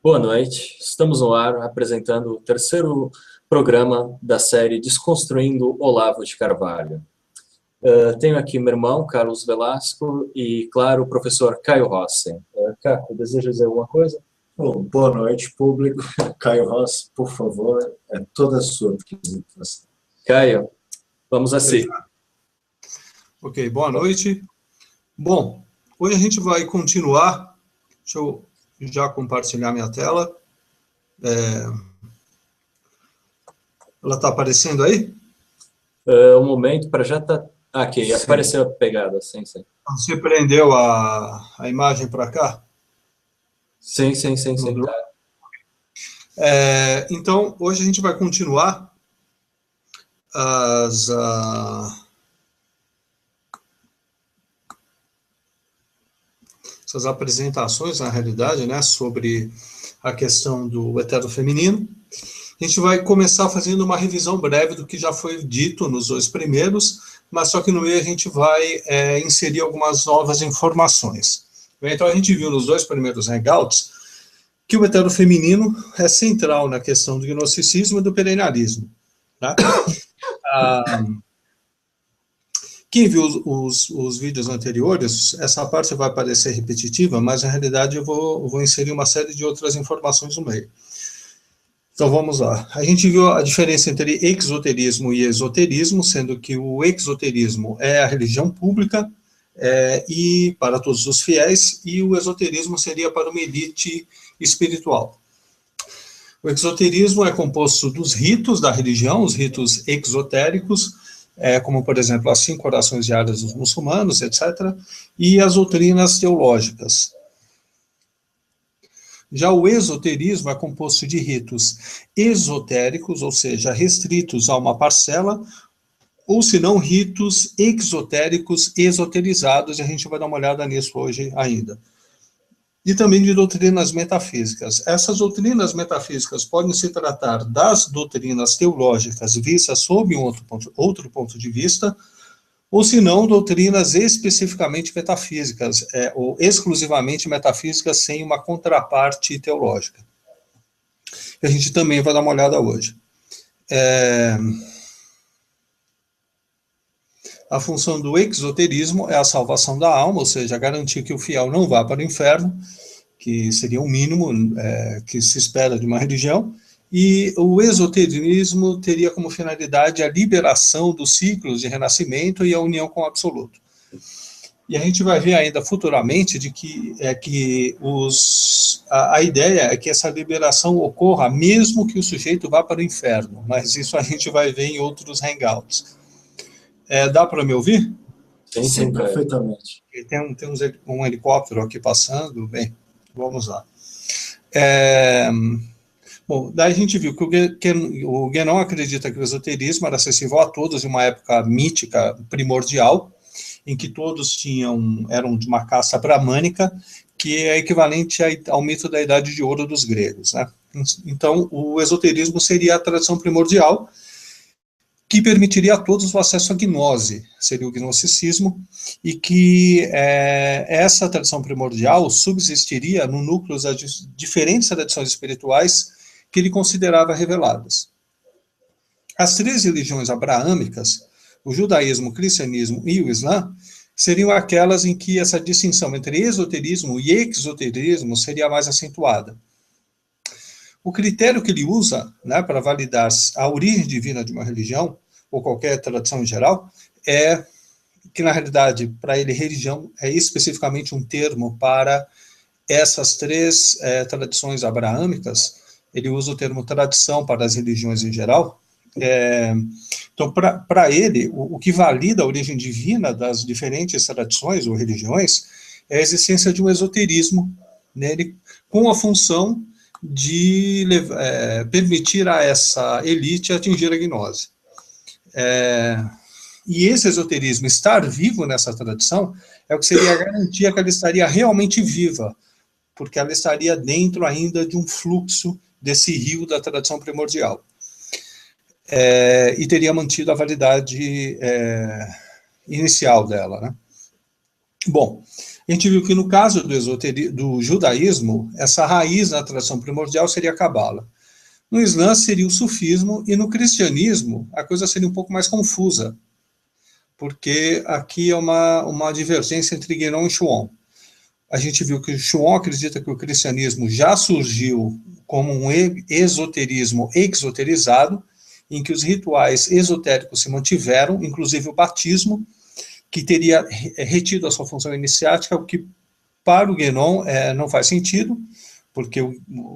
Boa noite, estamos no ar apresentando o terceiro programa da série Desconstruindo Olavo de Carvalho. Tenho aqui meu irmão, Carlos Velasco, e, claro, o professor Caio Rossi. Caio, deseja dizer alguma coisa? Bom, boa noite, público. Caio Rossi, por favor, é toda sua apresentação. Caio, vamos a si. Ok, boa noite. Bom, hoje a gente vai continuar. Deixa eu já compartilhar minha tela. Ela está aparecendo aí? Um momento para já estar... aqui, Sim. Apareceu a pegada, sim. Você prendeu a imagem para cá? Sim. Então, hoje a gente vai continuar essas apresentações, na realidade, né, sobre a questão do heterofeminino. A gente vai começar fazendo uma revisão breve do que já foi dito nos dois primeiros, mas só que no meio a gente vai inserir algumas novas informações. Então, a gente viu nos dois primeiros hangouts que o heterofeminino é central na questão do gnosticismo e do perennialismo. Tá? Quem viu os vídeos anteriores, essa parte vai parecer repetitiva, mas na realidade eu vou inserir uma série de outras informações no meio. Então vamos lá. A gente viu a diferença entre exoterismo e esoterismo, sendo que o exoterismo é a religião pública e para todos os fiéis, e o esoterismo seria para uma elite espiritual. O exoterismo é composto dos ritos da religião, os ritos exotéricos, como, por exemplo, as 5 orações diárias dos muçulmanos, etc., e as doutrinas teológicas. Já o esoterismo é composto de ritos esotéricos, ou seja, restritos a uma parcela, ou se não, ritos exotéricos esoterizados, e a gente vai dar uma olhada nisso hoje ainda. E também de doutrinas metafísicas. Essas doutrinas metafísicas podem se tratar das doutrinas teológicas vistas sob um outro ponto de vista, ou se não, doutrinas especificamente metafísicas, ou exclusivamente metafísicas sem uma contraparte teológica. A gente também vai dar uma olhada hoje. A função do exoterismo é a salvação da alma, ou seja, garantir que o fiel não vá para o inferno, que seria o mínimo que se espera de uma religião, e o esoterismo teria como finalidade a liberação dos ciclos de renascimento e a união com o absoluto. E a gente vai ver ainda futuramente de que a ideia é que essa liberação ocorra mesmo que o sujeito vá para o inferno, mas isso a gente vai ver em outros hangouts. Dá para me ouvir? Sim, perfeitamente. Tem um helicóptero aqui passando, bem, vamos lá. Bom, daí a gente viu que o Guénon acredita que o esoterismo era acessível a todos em uma época mítica primordial, em que todos eram de uma caça bramânica, que é equivalente ao mito da Idade de Ouro dos gregos, né? Então, o esoterismo seria a tradição primordial, que permitiria a todos o acesso à gnose, seria o gnosticismo, e que essa tradição primordial subsistiria no núcleo das diferentes tradições espirituais que ele considerava reveladas. As 3 religiões abraâmicas, o judaísmo, o cristianismo e o islã, seriam aquelas em que essa distinção entre esoterismo e exoterismo seria mais acentuada. O critério que ele usa, né, para validar a origem divina de uma religião, ou qualquer tradição em geral, é que, na realidade, para ele, religião é especificamente um termo para essas 3 tradições abraâmicas. Ele usa o termo tradição para as religiões em geral. Então, para ele, o que valida a origem divina das diferentes tradições ou religiões é a existência de um esoterismo nele, com a função de permitir a essa elite atingir a gnose. E esse esoterismo, estar vivo nessa tradição, é o que seria a garantia que ela estaria realmente viva, porque ela estaria dentro ainda de um fluxo desse rio da tradição primordial. E teria mantido a validade inicial dela, né? Bom, A gente viu que no caso do judaísmo, essa raiz na tradição primordial seria a Cabala. No Islã seria o sufismo, e no cristianismo a coisa seria um pouco mais confusa, porque aqui é uma divergência entre Guénon e Schuon. A gente viu que o Schuon acredita que o cristianismo já surgiu como um esoterismo exoterizado, em que os rituais esotéricos se mantiveram, inclusive o batismo, que teria retido a sua função iniciática, o que para o Guénon não faz sentido, porque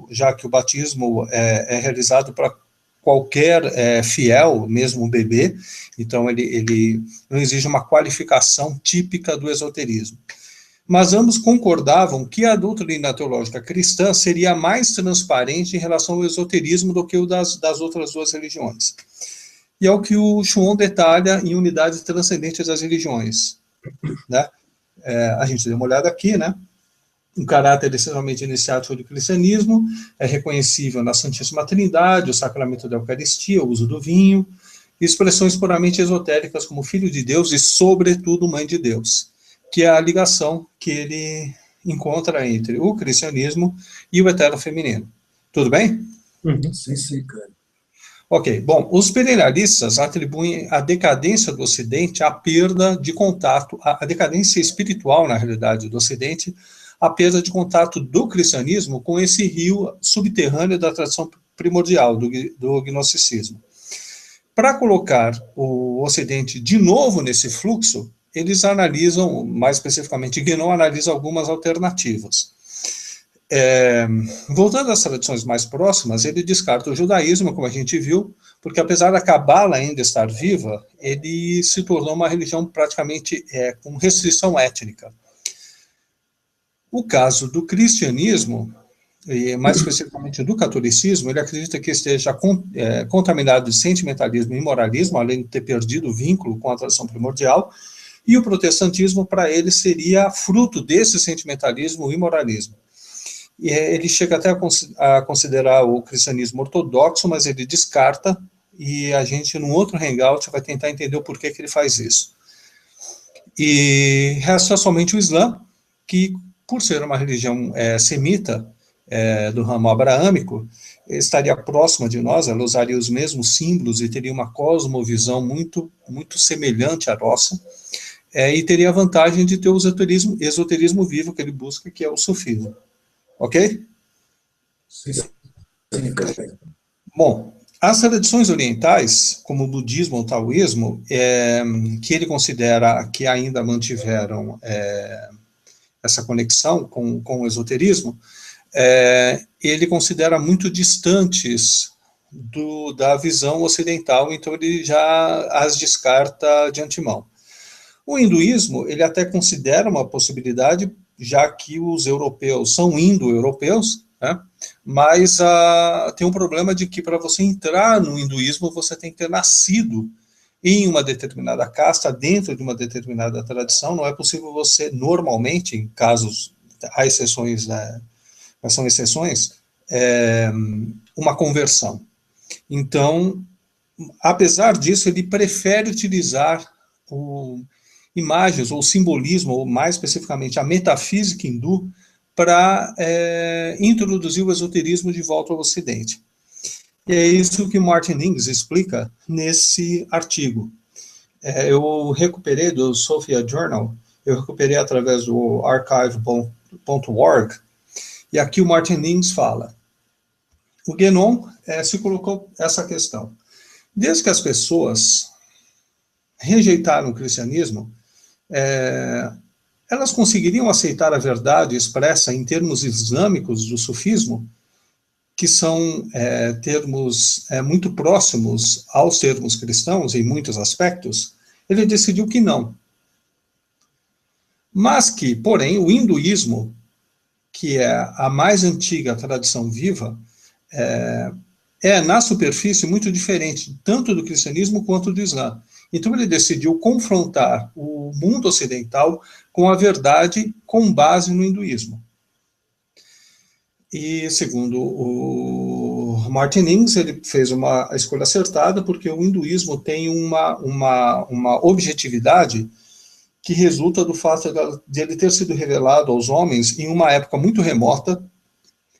já que o batismo é realizado para qualquer fiel, mesmo um bebê, então ele não exige uma qualificação típica do esoterismo. Mas ambos concordavam que a doutrina teológica cristã seria mais transparente em relação ao esoterismo do que o das outras duas religiões. E é o que o Schuon detalha em Unidade Transcendente das Religiões. Né? A gente deu uma olhada aqui, né? Um caráter essencialmente iniciático do cristianismo é reconhecível na Santíssima Trindade, o sacramento da Eucaristia, o uso do vinho, expressões puramente esotéricas como Filho de Deus e, sobretudo, Mãe de Deus, que é a ligação que ele encontra entre o cristianismo e o eterno feminino. Tudo bem? Sim, cara. Ok, bom, os perennialistas atribuem a decadência do Ocidente à perda de contato, a decadência espiritual, na realidade, do Ocidente, a perda de contato do cristianismo com esse rio subterrâneo da tradição primordial, do gnosticismo. Para colocar o Ocidente de novo nesse fluxo, eles analisam, mais especificamente, Guénon analisa algumas alternativas. Voltando às tradições mais próximas, ele descarta o judaísmo, como a gente viu, porque apesar da Cabala ainda estar viva, ele se tornou uma religião praticamente com restrição étnica. O caso do cristianismo, e mais especificamente do catolicismo, ele acredita que esteja contaminado de sentimentalismo e moralismo, além de ter perdido o vínculo com a tradição primordial, e o protestantismo, para ele, seria fruto desse sentimentalismo e moralismo. E ele chega até a considerar o cristianismo ortodoxo, mas ele descarta, e a gente, num outro hangout, vai tentar entender o porquê que ele faz isso. E resta somente o Islã, que, por ser uma religião semita, do ramo abraâmico, estaria próxima de nós, ela usaria os mesmos símbolos e teria uma cosmovisão muito, muito semelhante à nossa, e teria a vantagem de ter o esoterismo vivo que ele busca, que é o sufismo. Ok? Sim. Bom, as tradições orientais, como o budismo ou o taoísmo, que ele considera que ainda mantiveram essa conexão com o esoterismo, ele considera muito distantes da visão ocidental, então ele já as descarta de antemão. O hinduísmo, ele até considera uma possibilidade, já que os europeus são indo-europeus, né? Mas tem um problema de que para você entrar no hinduísmo, você tem que ter nascido em uma determinada casta, dentro de uma determinada tradição. Não é possível você, normalmente, em casos, há exceções, né? São exceções, uma conversão. Então, apesar disso, ele prefere utilizar imagens ou simbolismo, ou mais especificamente a metafísica hindu, para introduzir o esoterismo de volta ao Ocidente. E é isso que Martin Ings explica nesse artigo. Eu recuperei do Sophia Journal, eu recuperei através do archive.org, e aqui o Martin Ings fala: o Guénon se colocou essa questão. Desde que as pessoas rejeitaram o cristianismo, elas conseguiriam aceitar a verdade expressa em termos islâmicos do sufismo, que são termos muito próximos aos termos cristãos em muitos aspectos? Ele decidiu que não. Mas que, porém, o hinduísmo, que é a mais antiga tradição viva, na superfície, muito diferente, tanto do cristianismo quanto do Islã. Então ele decidiu confrontar o mundo ocidental com a verdade com base no hinduísmo. E, segundo o Martin Ings, ele fez uma escolha acertada, porque o hinduísmo tem uma objetividade que resulta do fato de ele ter sido revelado aos homens em uma época muito remota,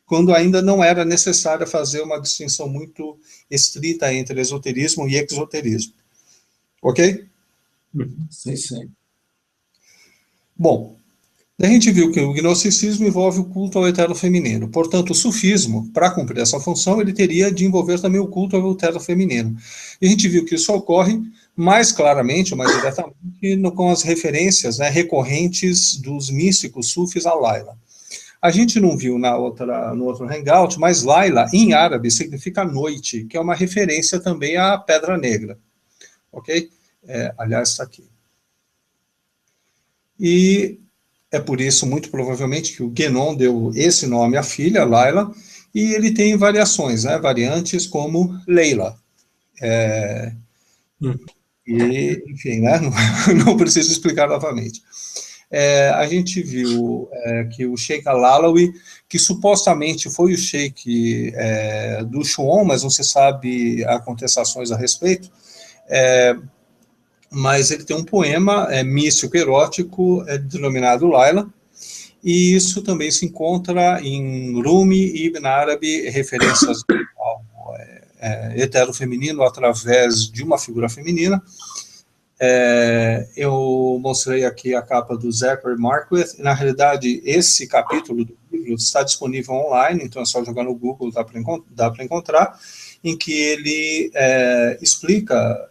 quando ainda não era necessário fazer uma distinção muito estrita entre esoterismo e exoterismo. Ok? Sim, sim. Bom, a gente viu que o gnosticismo envolve o culto ao eterno feminino. Portanto, o sufismo, para cumprir essa função, ele teria de envolver também o culto ao eterno feminino. E a gente viu que isso ocorre mais claramente, ou mais diretamente, com as referências, né, recorrentes dos místicos sufis a Laila. A gente não viu no outro hangout, mas Laila, em árabe, significa noite, que é uma referência também à Pedra Negra. Ok? Aliás, está aqui. E é por isso, muito provavelmente, que o Guénon deu esse nome à filha, Laila, e ele tem variações, né, variantes como Leila. E, enfim, né, não preciso explicar novamente. A gente viu que o Sheikh Al-Alawi, que supostamente foi o Sheikh do Shuon, mas não se sabe há contestações a respeito, mas ele tem um poema místico erótico denominado Laila, e isso também se encontra em Rumi e Ibn Arabi, referências ao hetero feminino através de uma figura feminina. Eu mostrei aqui a capa do Zachary Marquardt. Na realidade, esse capítulo do livro está disponível online, então é só jogar no Google, dá para encontrar, em que ele explica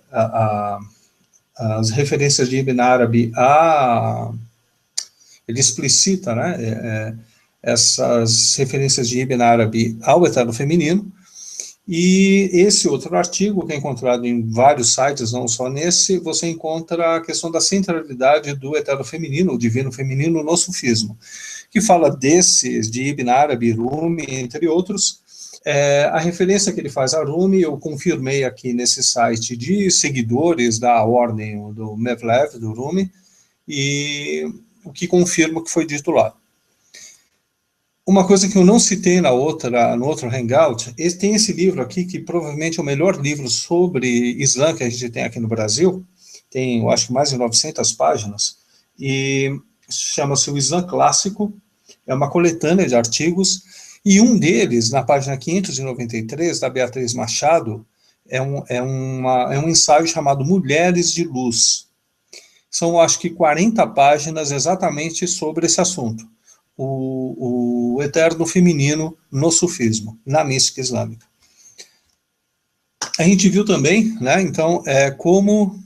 as referências de Ibn Arabi ele explicita, né, essas referências de Ibn Arabi ao eterno feminino. E esse outro artigo, que é encontrado em vários sites, não só nesse, você encontra a questão da centralidade do eterno feminino, o divino feminino no sufismo, que fala desses, de Ibn Arabi, Rumi, entre outros. A referência que ele faz a Rumi, eu confirmei aqui nesse site de seguidores da ordem do Mevlev, do Rumi, e o que confirma o que foi dito lá. Uma coisa que eu não citei no outro hangout, tem esse livro aqui, que provavelmente é o melhor livro sobre Islã que a gente tem aqui no Brasil, tem, eu acho que mais de 900 páginas, e chama-se O Islã Clássico, é uma coletânea de artigos, e um deles, na página 593, da Beatriz Machado, é um ensaio chamado Mulheres de Luz. São, acho que, 40 páginas exatamente sobre esse assunto. O eterno feminino no sufismo, na mística islâmica. A gente viu também, né, então, como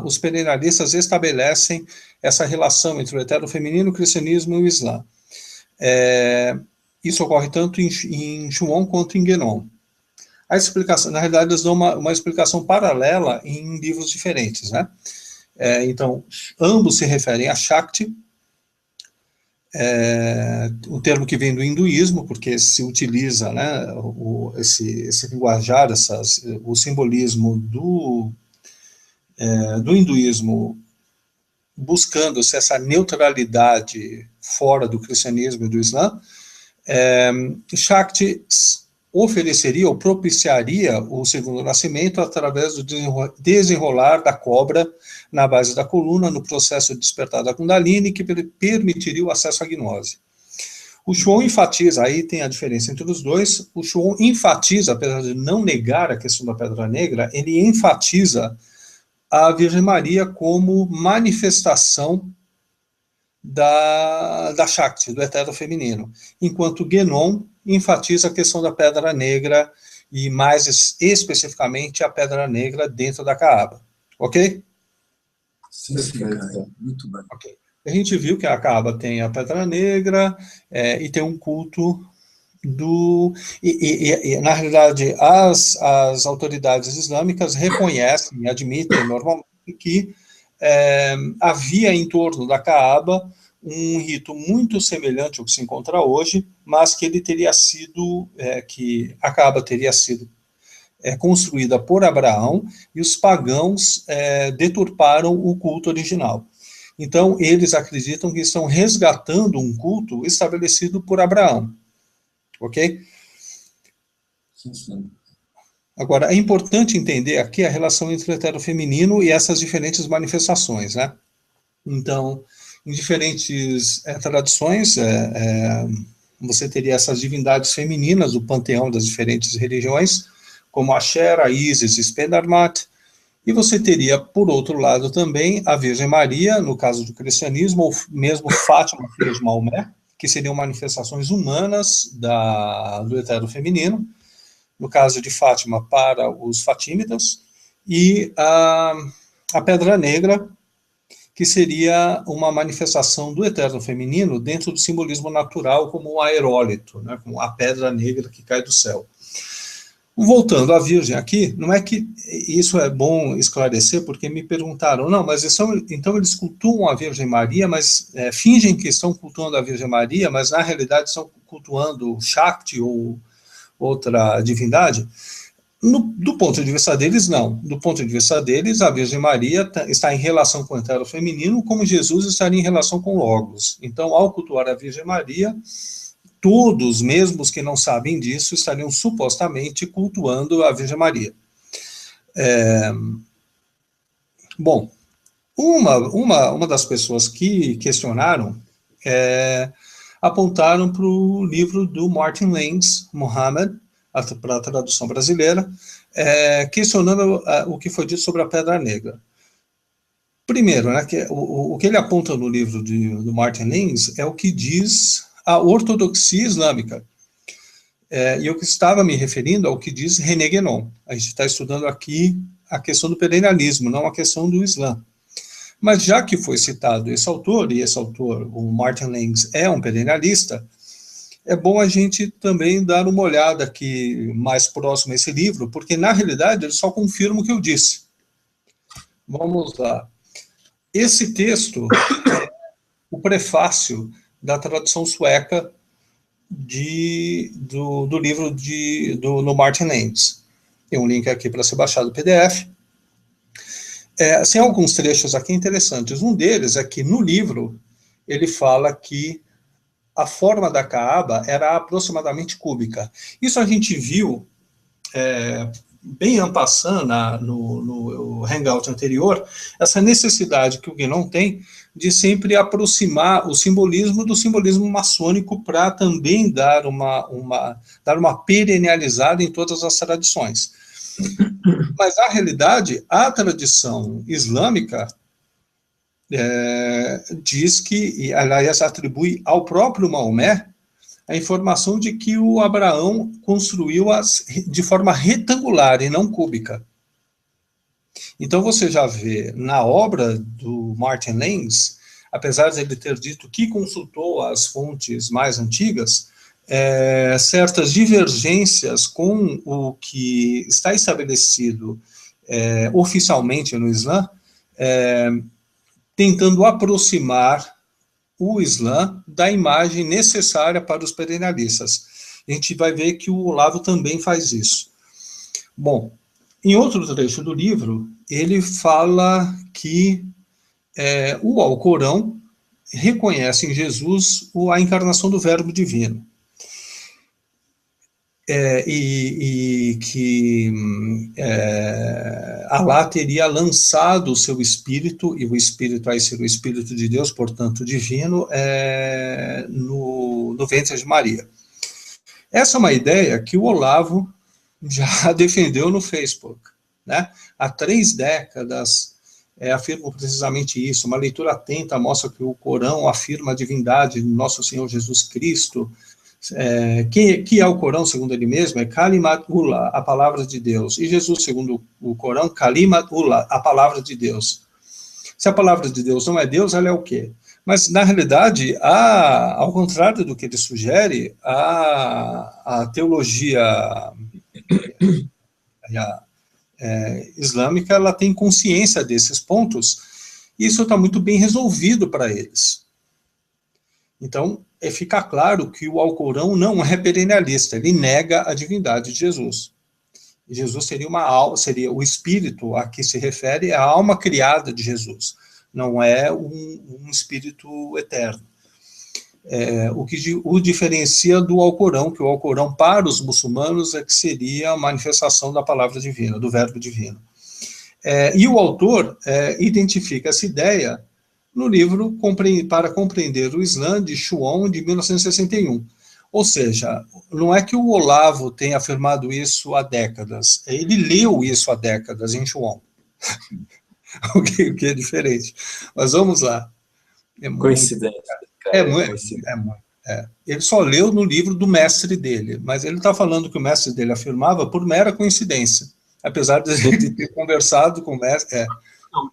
os perennialistas estabelecem essa relação entre o eterno feminino, o cristianismo e o Islã. Isso ocorre tanto em Shuon quanto em Guénon. A explicação, na realidade, eles dão uma explicação paralela em livros diferentes, né? Então, ambos se referem a Shakti, o termo que vem do hinduísmo, porque se utiliza, né, esse linguajar, o simbolismo do hinduísmo, buscando-se essa neutralidade fora do cristianismo e do Islã. Shakti ofereceria ou propiciaria o segundo nascimento através do desenrolar da cobra na base da coluna, no processo de despertar da Kundalini, que permitiria o acesso à gnose. O Shuon enfatiza, aí tem a diferença entre os dois, o Shuon enfatiza, apesar de não negar a questão da Pedra Negra, ele enfatiza a Virgem Maria como manifestação da Shakti, do eterno feminino, enquanto Guénon enfatiza a questão da Pedra Negra e mais especificamente a Pedra Negra dentro da Kaaba. Ok? Sim, muito bem. Okay. A gente viu que a Kaaba tem a Pedra Negra e tem um culto na realidade, as autoridades islâmicas reconhecem e admitem normalmente que havia em torno da Kaaba um rito muito semelhante ao que se encontra hoje, mas que ele teria sido, que a Kaaba teria sido construída por Abraão, e os pagãos deturparam o culto original. Então, eles acreditam que estão resgatando um culto estabelecido por Abraão. Ok? Sim. Agora, é importante entender aqui a relação entre o eterno feminino e essas diferentes manifestações, né? Então, em diferentes tradições, você teria essas divindades femininas do panteão das diferentes religiões, como Axera, Ísis, Spendarmat, e você teria, por outro lado, também a Virgem Maria, no caso do cristianismo, ou mesmo Fátima, filha de Maomé, que seriam manifestações humanas do eterno feminino, no caso de Fátima, para os fatímidas, e a Pedra Negra, que seria uma manifestação do eterno feminino dentro do simbolismo natural, como o aerólito, né, como a pedra negra que cai do céu. Voltando à Virgem aqui, não é que isso é bom esclarecer, porque me perguntaram, não, mas então eles cultuam a Virgem Maria, mas fingem que estão cultuando a Virgem Maria, mas na realidade estão cultuando Shakti ou outra divindade? Do ponto de vista deles, não. Do ponto de vista deles, a Virgem Maria está em relação com o eterno feminino, como Jesus estaria em relação com Logos. Então, ao cultuar a Virgem Maria, todos, mesmo os que não sabem disso, estariam supostamente cultuando a Virgem Maria. Bom, uma das pessoas que questionaram apontaram para o livro do Martin Lens, Muhammad, para a tradução brasileira, questionando o que foi dito sobre a Pedra Negra. Primeiro, né, o que ele aponta no livro do Martin Lens é o que diz a ortodoxia islâmica. E eu estava me referindo ao que diz René Guénon. A gente está estudando aqui a questão do perennialismo, não a questão do Islã. Mas já que foi citado esse autor, e esse autor, o Martin Lens, é um perennialista, é bom a gente também dar uma olhada aqui mais próximo a esse livro, porque na realidade ele só confirma o que eu disse. Vamos lá. Esse texto é o prefácio da tradução sueca do livro do Martin Lens. Tem um link aqui para ser baixado o PDF. Tem alguns trechos aqui interessantes. Um deles é que no livro ele fala que a forma da Kaaba era aproximadamente cúbica. Isso a gente viu bem en passant no hangout anterior, essa necessidade que o Guénon tem de sempre aproximar o simbolismo do simbolismo maçônico para também dar uma perennializada em todas as tradições. Mas, na realidade, a tradição islâmica diz que, e aliás atribui ao próprio Maomé, a informação de que o Abraão construiu-as de forma retangular e não cúbica. Então você já vê na obra do Martin Lens, apesar de ele ter dito que consultou as fontes mais antigas, certas divergências com o que está estabelecido oficialmente no Islã, tentando aproximar o Islã da imagem necessária para os perennialistas. A gente vai ver que o Olavo também faz isso. Bom, em outro trecho do livro, ele fala que o Alcorão reconhece em Jesus a encarnação do Verbo Divino. E que Alá teria lançado o seu espírito, e o espírito vai ser o espírito de Deus, portanto divino, no ventre de Maria. Essa é uma ideia que o Olavo já defendeu no Facebook, né? Há 3 décadas afirmam precisamente isso. Uma leitura atenta mostra que o Corão afirma a divindade de nosso Senhor Jesus Cristo, que é o Corão, segundo ele mesmo, é Kalimatullah, a palavra de Deus. E Jesus, segundo o Corão, Kalimatullah, a palavra de Deus. Se a palavra de Deus não é Deus, ela é o quê? Mas, na realidade, ao contrário do que ele sugere, a teologia islâmica, ela tem consciência desses pontos, e isso está muito bem resolvido para eles. Então, fica claro que o Alcorão não é perennialista, ele nega a divindade de Jesus. E Jesus seria seria o espírito a que se refere, a alma criada de Jesus, não é um espírito eterno. O que o diferencia do Alcorão, que o Alcorão para os muçulmanos é que seria a manifestação da palavra divina, do verbo divino. E o autor identifica essa ideia no livro Para Compreender o Islã, de Schuon, de 1961. Ou seja, não é que o Olavo tenha afirmado isso há décadas, ele leu isso há décadas em Schuon, o que é diferente. Mas vamos lá. É muito, Coincidência, é cara, muito, coincidência. é muito. Ele só leu no livro do mestre dele, mas ele está falando que o mestre dele afirmava por mera coincidência, apesar de ele ter conversado com o mestre.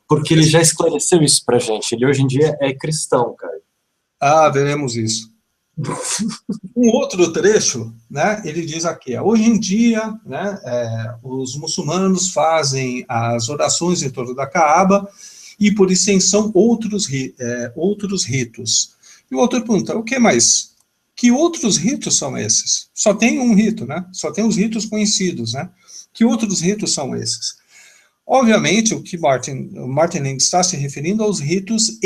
Porque ele já esclareceu isso pra gente. Ele hoje em dia é cristão, cara. Veremos isso. Um outro trecho, né, ele diz aqui, hoje em dia, né, os muçulmanos fazem as orações em torno da Caaba e, por extensão, outros ritos. E o autor pergunta, o que mais? Que outros ritos são esses? Só tem um rito, né? Só tem os ritos conhecidos, né? Que outros ritos são esses? Obviamente, o que Martin Lings está se referindo aos ritos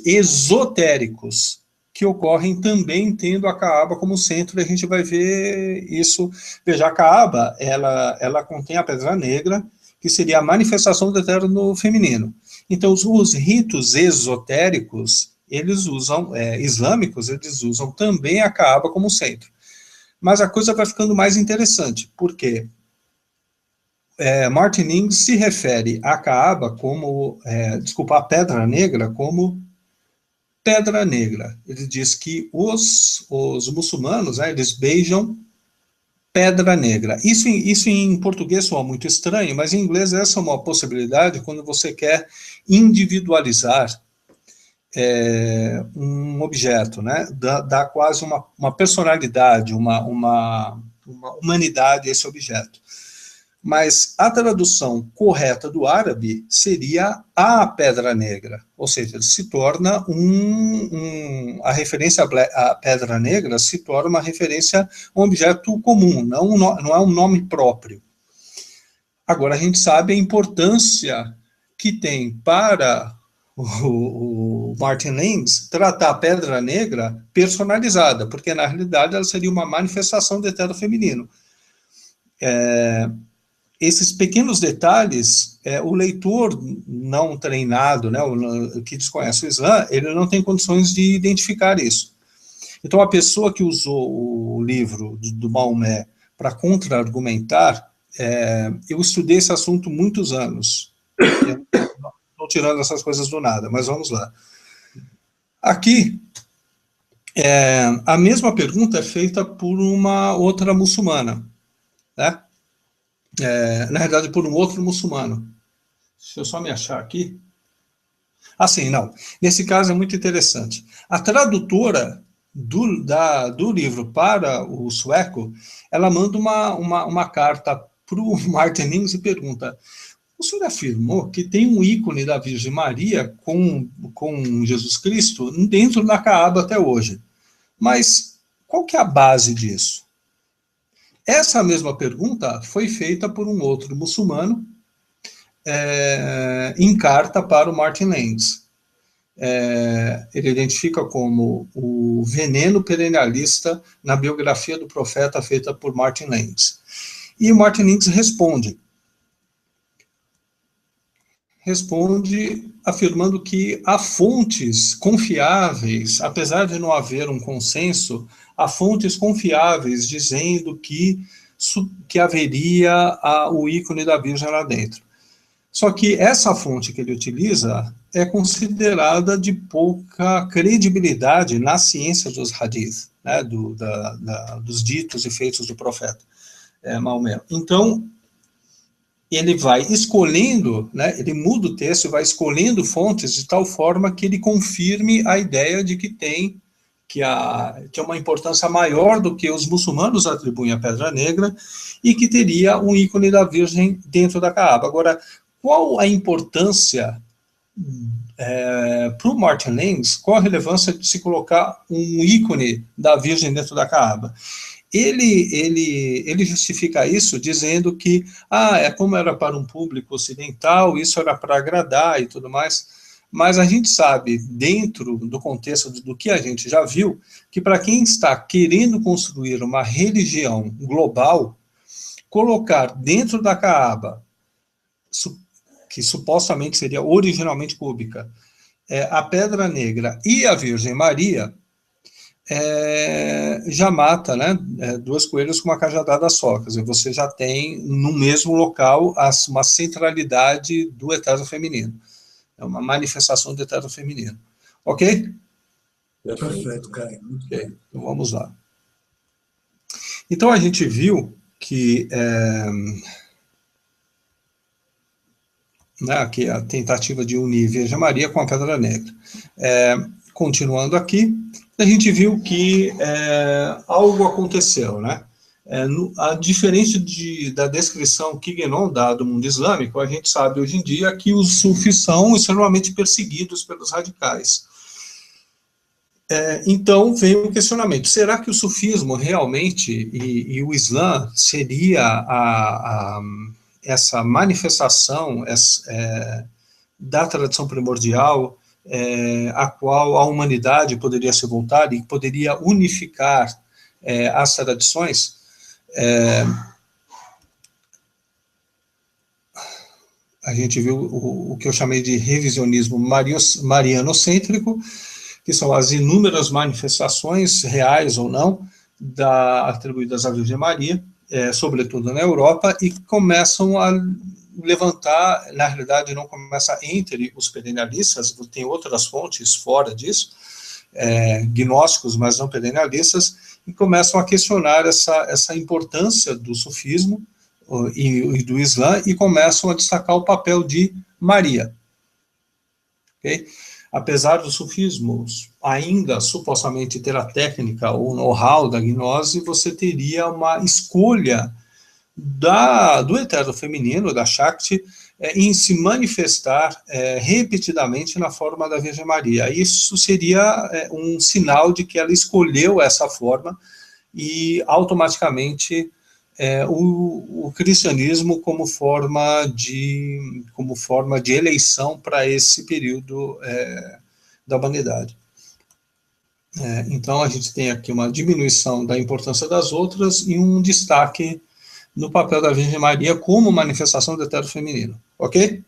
esotéricos, que ocorrem também tendo a Caaba como centro, e a gente vai ver isso. Veja, a Caaba, ela contém a pedra negra, que seria a manifestação do eterno feminino. Então, os ritos esotéricos, eles usam, islâmicos, eles usam também a Caaba como centro. Mas a coisa vai ficando mais interessante, porque Martin Lings se refere à Caaba como, a Pedra Negra como pedra negra. Ele diz que os muçulmanos, eles beijam pedra negra. Isso em português soa muito estranho, mas em inglês essa é uma possibilidade quando você quer individualizar um objeto, né? Dá quase uma personalidade, uma humanidade a esse objeto. Mas a tradução correta do árabe seria a pedra negra, ou seja, ele se torna a referência à pedra negra se torna uma referência a um objeto comum, não é um nome próprio. Agora, a gente sabe a importância que tem para o Martin Lings tratar a pedra negra personalizada, porque na realidade ela seria uma manifestação do eterno feminino. Esses pequenos detalhes, o leitor não treinado, né, que desconhece o Islã, ele não tem condições de identificar isso. Então, a pessoa que usou o livro do Maomé para contra-argumentar, eu estudei esse assunto muitos anos. Estou tirando essas coisas do nada, mas vamos lá. Aqui, a mesma pergunta é feita por uma outra muçulmana, né? Na realidade, por um outro muçulmano. Deixa eu só me achar aqui. Assim, não. Nesse caso é muito interessante. A tradutora do livro para o sueco, ela manda uma carta para o Martin Lings e pergunta: o senhor afirmou que tem um ícone da Virgem Maria com Jesus Cristo dentro da Caaba até hoje. Mas qual que é a base disso? Essa mesma pergunta foi feita por um outro muçulmano em carta para o Martin Lings. Ele identifica como o veneno perennialista na biografia do profeta feita por Martin Lings. E o Martin Lings responde afirmando que há fontes confiáveis, apesar de não haver um consenso, há fontes confiáveis dizendo que haveria o ícone da Virgem lá dentro. Só que essa fonte que ele utiliza é considerada de pouca credibilidade na ciência dos hadith, né, dos ditos e feitos do profeta Maomé. Então, ele vai escolhendo, né, ele muda o texto e vai escolhendo fontes de tal forma que ele confirme a ideia de que tem uma importância maior do que os muçulmanos atribuem à Pedra Negra e que teria um ícone da Virgem dentro da Caaba. Agora, qual a importância para o Martin Lings, qual a relevância de se colocar um ícone da Virgem dentro da Caaba? Ele justifica isso dizendo que como era para um público ocidental, isso era para agradar e tudo mais, mas a gente sabe, dentro do contexto do que a gente já viu, que para quem está querendo construir uma religião global, colocar dentro da Caaba, que supostamente seria originalmente cúbica, a Pedra Negra e a Virgem Maria, já mata, né, duas coelhos com uma cajadada só, quer dizer, você já tem no mesmo local uma centralidade do eterno feminino, é uma manifestação do eterno feminino, ok? Perfeito, Caio. Ok, então vamos lá. Então a gente viu que né, aqui a tentativa de unir Virgem Maria com a Pedra Negra. Continuando aqui, a gente viu que algo aconteceu, né? Diferente da descrição que Guénon dá do mundo islâmico, a gente sabe hoje em dia que os sufis são extremamente perseguidos pelos radicais. Então vem o questionamento, será que o sufismo realmente e o Islã seria essa manifestação da tradição primordial a qual a humanidade poderia se voltar e poderia unificar as tradições? A gente viu o que eu chamei de revisionismo marianocêntrico, que são as inúmeras manifestações, reais ou não, atribuídas à Virgem Maria, sobretudo na Europa, e começam a levantar, na realidade não começa entre os perennialistas, tem outras fontes fora disso, gnósticos, mas não perennialistas, e começam a questionar essa importância do sufismo e do Islã, e começam a destacar o papel de Maria. Ok? Apesar do sufismo ainda supostamente ter a técnica ou know-how da gnose, você teria uma escolha do eterno feminino, da Shakti, em se manifestar repetidamente na forma da Virgem Maria. Isso seria um sinal de que ela escolheu essa forma e automaticamente o cristianismo como forma de eleição para esse período da humanidade. Então a gente tem aqui uma diminuição da importância das outras e um destaque no papel da Virgem Maria como manifestação do eterno feminino, ok?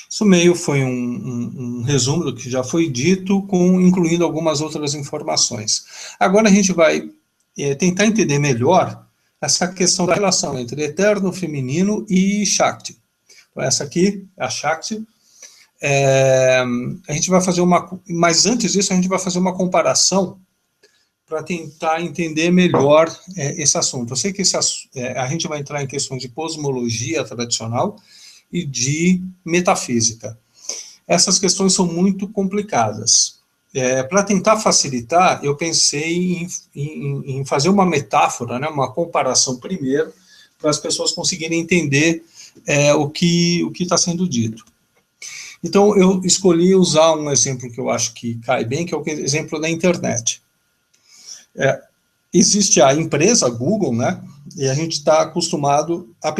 Isso meio foi um resumo do que já foi dito, incluindo algumas outras informações. Agora a gente vai tentar entender melhor essa questão da relação entre eterno feminino e Shakti. Então, essa aqui é a Shakti. A gente vai fazer mas antes disso, a gente vai fazer uma comparação para tentar entender melhor esse assunto. Eu sei que a gente vai entrar em questões de cosmologia tradicional e de metafísica. Essas questões são muito complicadas. Para tentar facilitar, eu pensei em fazer uma metáfora, né, uma comparação primeiro, para as pessoas conseguirem entender o que está sendo dito. Então, eu escolhi usar um exemplo que eu acho que cai bem, que é o exemplo da internet. Existe a empresa Google, né, e a gente está acostumado a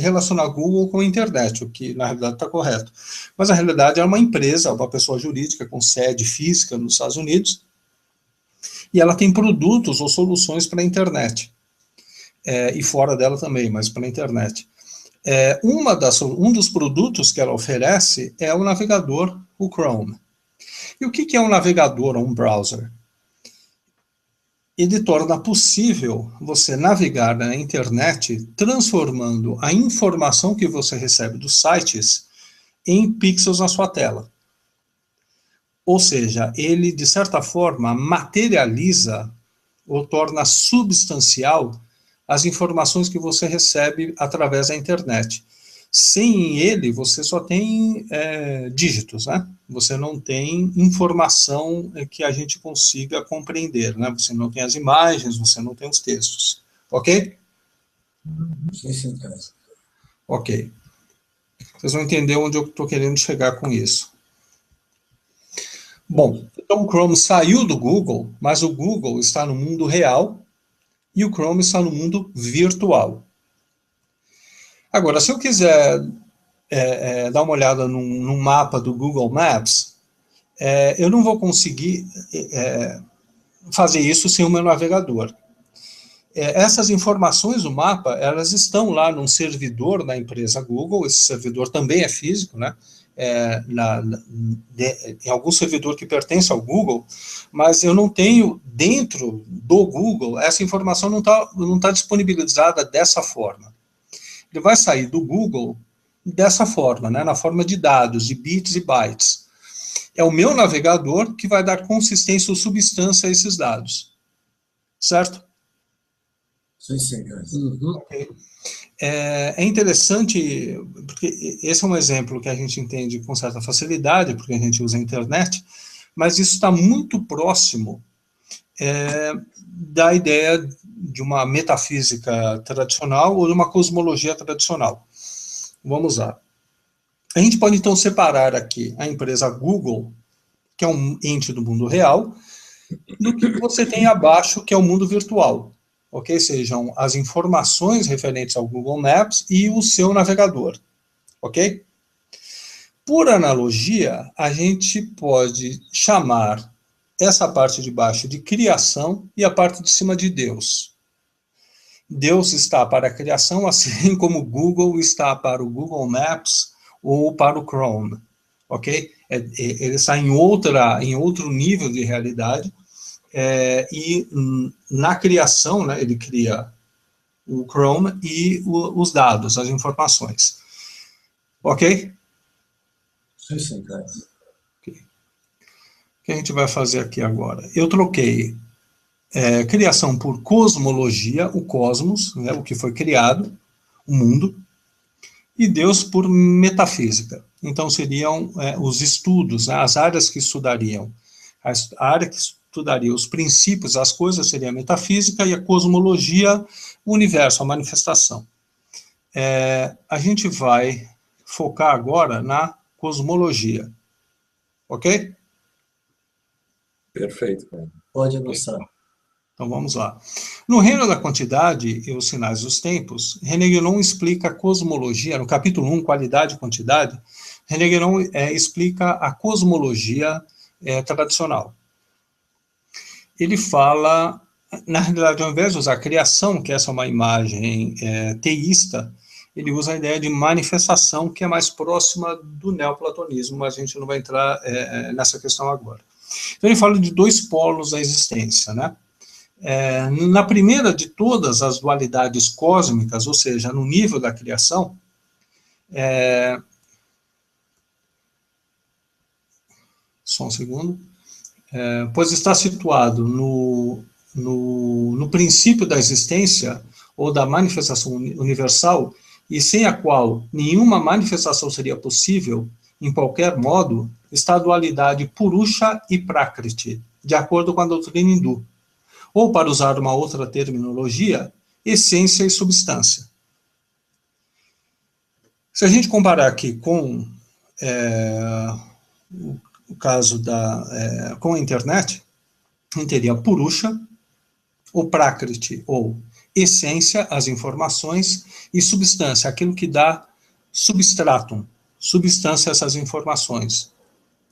relacionar Google com a internet, o que na realidade está correto. Mas na realidade é uma empresa, uma pessoa jurídica com sede física nos Estados Unidos, e ela tem produtos ou soluções para a internet, e fora dela também, mas para a internet. Um dos produtos que ela oferece é o navegador, o Chrome. E o que é um navegador ou um browser? Ele torna possível você navegar na internet transformando a informação que você recebe dos sites em pixels na sua tela. Ou seja, ele, de certa forma, materializa ou torna substancial as informações que você recebe através da internet. Sem ele, você só tem dígitos, né? Você não tem informação que a gente consiga compreender, né? Você não tem as imagens, você não tem os textos. Ok? Sim, cara. Ok. Vocês vão entender onde eu estou querendo chegar com isso. Bom, então o Chrome saiu do Google, mas o Google está no mundo real e o Chrome está no mundo virtual. Agora, se eu quiser dar uma olhada num mapa do Google Maps, eu não vou conseguir fazer isso sem o meu navegador. Essas informações do mapa, elas estão lá num servidor da empresa Google, esse servidor também é físico, né? em algum servidor que pertence ao Google, mas eu não tenho dentro do Google, essa informação não tá disponibilizada dessa forma. Ele vai sair do Google dessa forma, né, na forma de dados, de bits e bytes. É o meu navegador que vai dar consistência ou substância a esses dados. Certo? Sim, senhor. Ok. É interessante, porque esse é um exemplo que a gente entende com certa facilidade, porque a gente usa a internet, mas isso está muito próximo da ideia de uma metafísica tradicional ou de uma cosmologia tradicional. Vamos lá. A gente pode, então, separar aqui a empresa Google, que é um ente do mundo real, do que você tem abaixo, que é o mundo virtual. Ok? Sejam as informações referentes ao Google Maps e o seu navegador. Ok? Por analogia, a gente pode chamar essa parte de baixo de criação e a parte de cima de Deus. Deus está para a criação, assim como o Google está para o Google Maps ou para o Chrome. Ok? Ele está em outro nível de realidade. E na criação, né, ele cria o Chrome e os dados, as informações. Ok? Sim, senhor. Okay. O que a gente vai fazer aqui agora? Eu troquei criação por cosmologia, o cosmos, né, o que foi criado, o mundo, e Deus por metafísica. Então seriam os estudos, né, as áreas que estudariam. A área que estudaria os princípios, as coisas, seria a metafísica, e a cosmologia, o universo, a manifestação. A gente vai focar agora na cosmologia. Ok? Perfeito, cara. Pode avançar. Então vamos lá. No reino da quantidade e os sinais dos tempos, René Guénon explica a cosmologia, no capítulo 1, qualidade e quantidade, René Guénon explica a cosmologia tradicional. Ele fala, na realidade, ao invés de usar a criação, que essa é uma imagem teísta, ele usa a ideia de manifestação, que é mais próxima do neoplatonismo, mas a gente não vai entrar nessa questão agora. Então ele fala de dois polos da existência, né? Na primeira de todas as dualidades cósmicas, ou seja, no nível da criação, só um segundo, pois está situado no princípio da existência ou da manifestação universal, e sem a qual nenhuma manifestação seria possível, em qualquer modo, está a dualidade Purusha e Prakriti, de acordo com a doutrina hindu. Ou, para usar uma outra terminologia, essência e substância. Se a gente comparar aqui com o caso com a internet, a gente teria Purusha, ou Prakriti, ou essência, as informações, e substância, aquilo que dá substratum, substância a essas informações,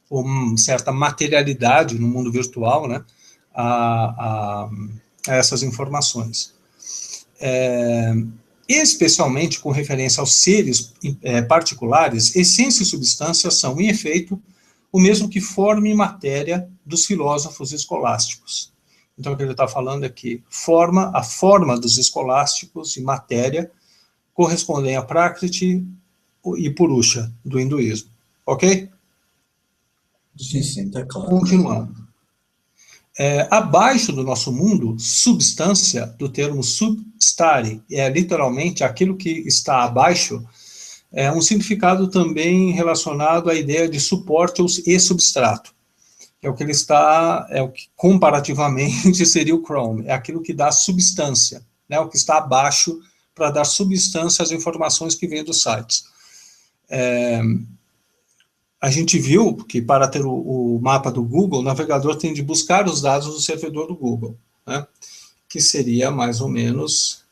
ou certa materialidade no mundo virtual, né, a essas informações. Especialmente com referência aos seres particulares, essência e substância são, em efeito, o mesmo que forma e matéria dos filósofos escolásticos. Então, o que ele está falando é que a forma dos escolásticos e matéria correspondem a Prakriti e Purusha, do hinduísmo. Ok? Sim, sim, está claro. Continuando. Abaixo do nosso mundo, substância, do termo substare, literalmente aquilo que está abaixo, é um significado também relacionado à ideia de suporte e substrato. É o que ele está, o que comparativamente seria o Chrome, é aquilo que dá substância, né, o que está abaixo para dar substância às informações que vêm dos sites. A gente viu que para ter o mapa do Google, o navegador tem de buscar os dados do servidor do Google, né, que seria mais ou menos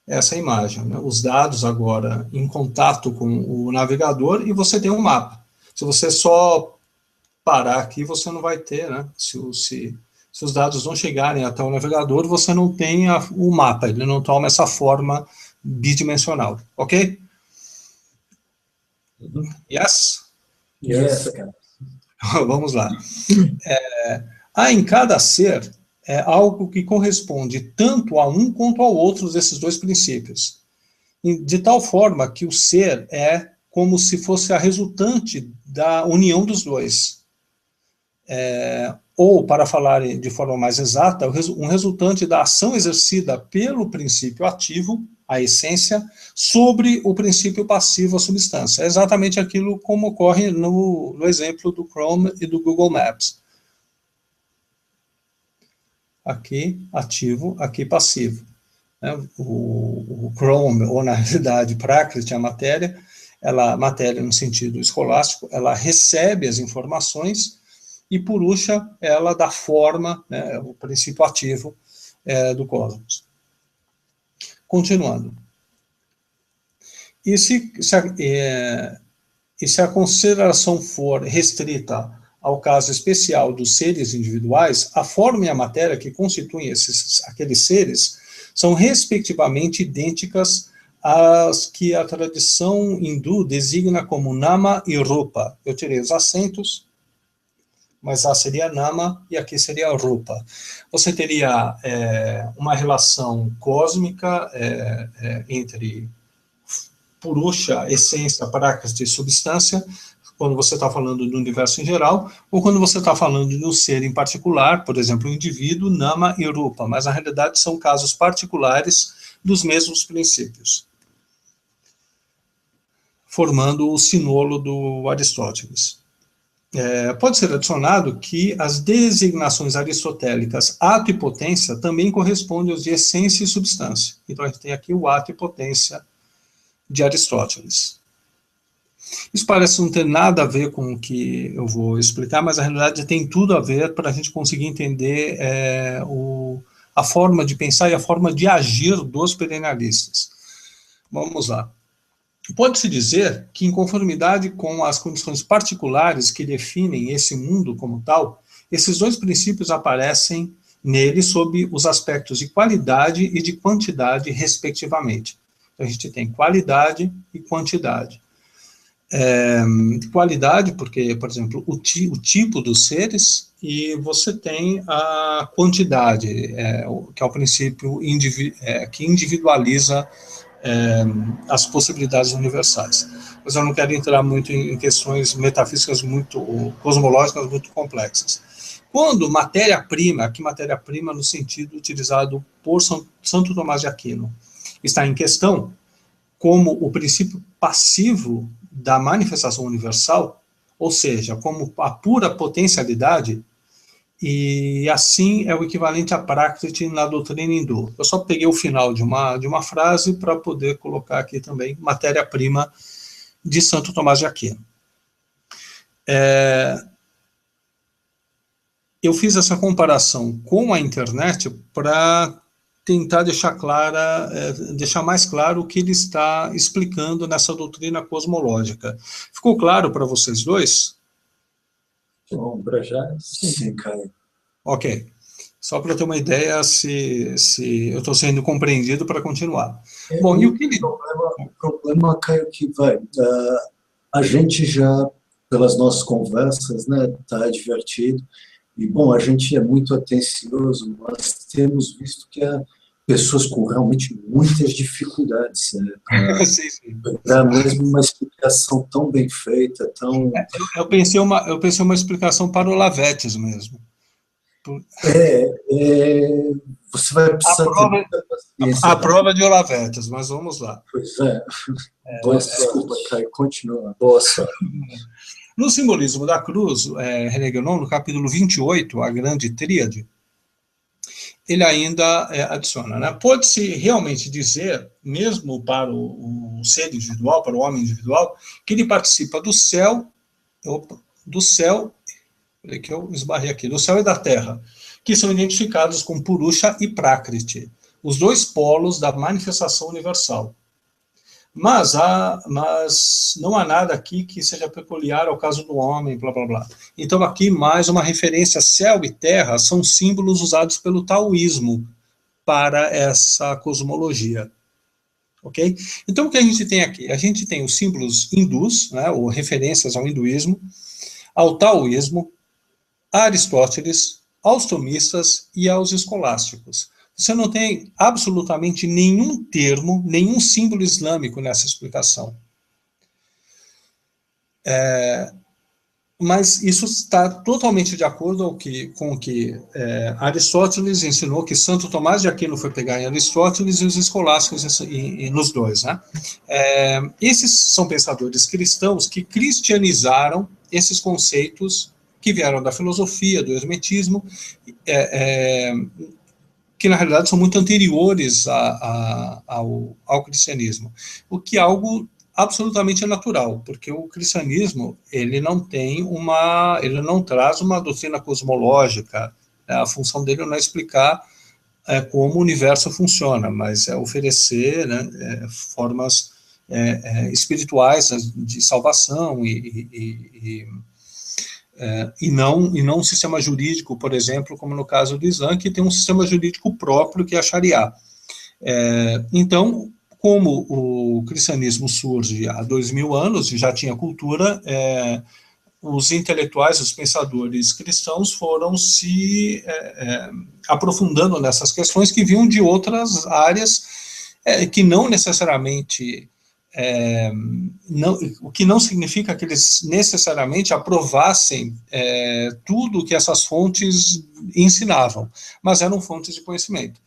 essa imagem, né, os dados agora em contato com o navegador, e você tem um mapa. Se você só parar aqui, você não vai ter, né? Se os dados não chegarem até o navegador, você não tem o mapa, ele não toma essa forma bidimensional, ok? Yes? Yes, cara. Vamos lá. Há em cada ser algo que corresponde tanto a um quanto ao outro desses dois princípios, de tal forma que o ser é como se fosse a resultante da união dos dois. Ou, para falar de forma mais exata, um resultante da ação exercida pelo princípio ativo, a essência, sobre o princípio passivo, a substância. É exatamente aquilo como ocorre no exemplo do Chrome e do Google Maps. Aqui ativo, aqui passivo. O Chrome, ou na realidade Prakriti, a matéria no sentido escolástico, ela recebe as informações e Purusha, ela dá forma, né, o princípio ativo do cosmos. Continuando. E se a consideração for restrita ao caso especial dos seres individuais, a forma e a matéria que constituem aqueles seres são respectivamente idênticas às que a tradição hindu designa como Nama e Rupa. Eu tirei os acentos, mas lá seria Nama e aqui seria Rupa. Você teria uma relação cósmica entre Purusha, essência, Prakriti, substância, quando você está falando do universo em geral, ou quando você está falando de um ser em particular, por exemplo, o indivíduo, Nama e Rupa, mas na realidade são casos particulares dos mesmos princípios, formando o sinôlo do Aristóteles. Pode ser adicionado que as designações aristotélicas ato e potência também correspondem aos de essência e substância. Então a gente tem aqui o ato e potência de Aristóteles. Isso parece não ter nada a ver com o que eu vou explicar, mas na realidade tem tudo a ver para a gente conseguir entender a forma de pensar e a forma de agir dos perennialistas. Vamos lá. Pode-se dizer que, em conformidade com as condições particulares que definem esse mundo como tal, esses dois princípios aparecem nele sob os aspectos de qualidade e de quantidade, respectivamente. Então, a gente tem qualidade e quantidade. Qualidade, porque, por exemplo, o tipo dos seres, e você tem a quantidade, que é o princípio que individualiza as possibilidades universais. Mas eu não quero entrar muito em questões metafísicas cosmológicas muito complexas. Quando matéria-prima, aqui matéria-prima no sentido utilizado por Santo Tomás de Aquino, está em questão, como o princípio passivo da manifestação universal, ou seja, como a pura potencialidade, e assim é o equivalente a Prakriti na doutrina hindu. Eu só peguei o final de uma frase para poder colocar aqui também matéria-prima de Santo Tomás de Aquino. Eu fiz essa comparação com a internet para tentar deixar mais claro o que ele está explicando nessa doutrina cosmológica. Ficou claro para vocês dois? Bom, para já, sim, Caio. Ok. Só para ter uma ideia se eu estou sendo compreendido para continuar. Bom, e o que O problema, Caio, que a gente já, pelas nossas conversas, né, está divertido. E, bom, a gente é muito atencioso, mas temos visto que há pessoas com realmente muitas dificuldades, né, para dar mesmo uma explicação tão bem feita, tão... Eu pensei uma explicação para o Lavetes mesmo. Você vai precisar ter muita paciência. A prova de Olavetes, mas vamos lá. Pois é. Desculpa, Caio, continua. Boa sorte. No simbolismo da cruz, René Guénon, no capítulo 28, a grande tríade, ele ainda adiciona, né? Pode-se realmente dizer, mesmo para o ser individual, para o homem individual, que ele participa do céu, que eu esbarrei aqui, do céu e da terra, que são identificados com Purusha e Prakriti, os dois polos da manifestação universal. Mas não há nada aqui que seja peculiar ao caso do homem, blá, blá, blá. Então, aqui, mais uma referência, céu e terra são símbolos usados pelo taoísmo para essa cosmologia. ok? Então, o que a gente tem aqui? A gente tem os símbolos hindus, né, ou referências ao hinduísmo, ao taoísmo, a Aristóteles, aos tomistas e aos escolásticos. Você não tem absolutamente nenhum termo, nenhum símbolo islâmico nessa explicação. Mas isso está totalmente de acordo com o que Aristóteles ensinou, que Santo Tomás de Aquino foi pegar em Aristóteles e os escolásticos nos dois, né? Esses são pensadores cristãos que cristianizaram esses conceitos que vieram da filosofia, do hermetismo, que na realidade são muito anteriores ao cristianismo, o que é algo absolutamente natural, porque o cristianismo ele não traz uma doutrina cosmológica, né? A função dele não é explicar como o universo funciona, mas é oferecer, né, formas espirituais de salvação e não um sistema jurídico, por exemplo, como no caso do Islã, que tem um sistema jurídico próprio, que é a Sharia. Então, como o cristianismo surge há 2000 anos e já tinha cultura, os intelectuais, os pensadores cristãos foram se aprofundando nessas questões que vinham de outras áreas que não necessariamente... o que não significa que eles necessariamente aprovassem tudo o que essas fontes ensinavam, mas eram fontes de conhecimento.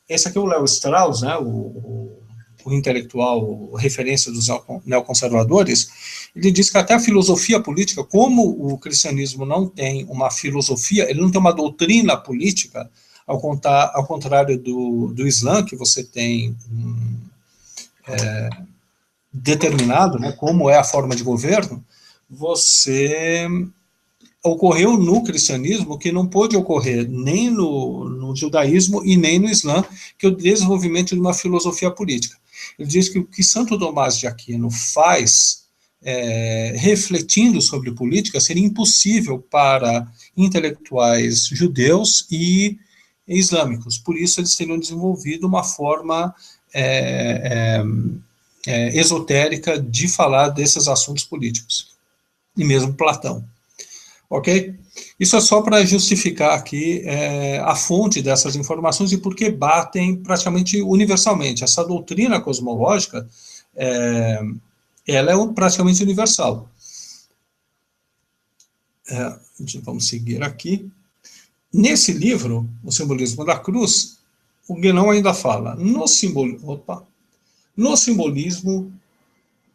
Esse aqui é o Leo Strauss, né, o intelectual, referência dos neoconservadores. Ele diz que até a filosofia política, como o cristianismo não tem uma filosofia, ele não tem uma doutrina política, ao contrário do Islã, que você tem determinado, né, como é a forma de governo, ocorreu no cristianismo que não pôde ocorrer nem no judaísmo e nem no Islã, que é o desenvolvimento de uma filosofia política. Ele diz que o que Santo Tomás de Aquino faz, refletindo sobre política, seria impossível para intelectuais judeus e islâmicos. Por isso, eles teriam desenvolvido uma forma esotérica de falar desses assuntos políticos, e mesmo Platão. Ok? Isso é só para justificar aqui a fonte dessas informações e por que batem praticamente universalmente. Essa doutrina cosmológica, ela é praticamente universal. Vamos seguir aqui. Nesse livro, O Simbolismo da Cruz, o Guénon ainda fala no simbolismo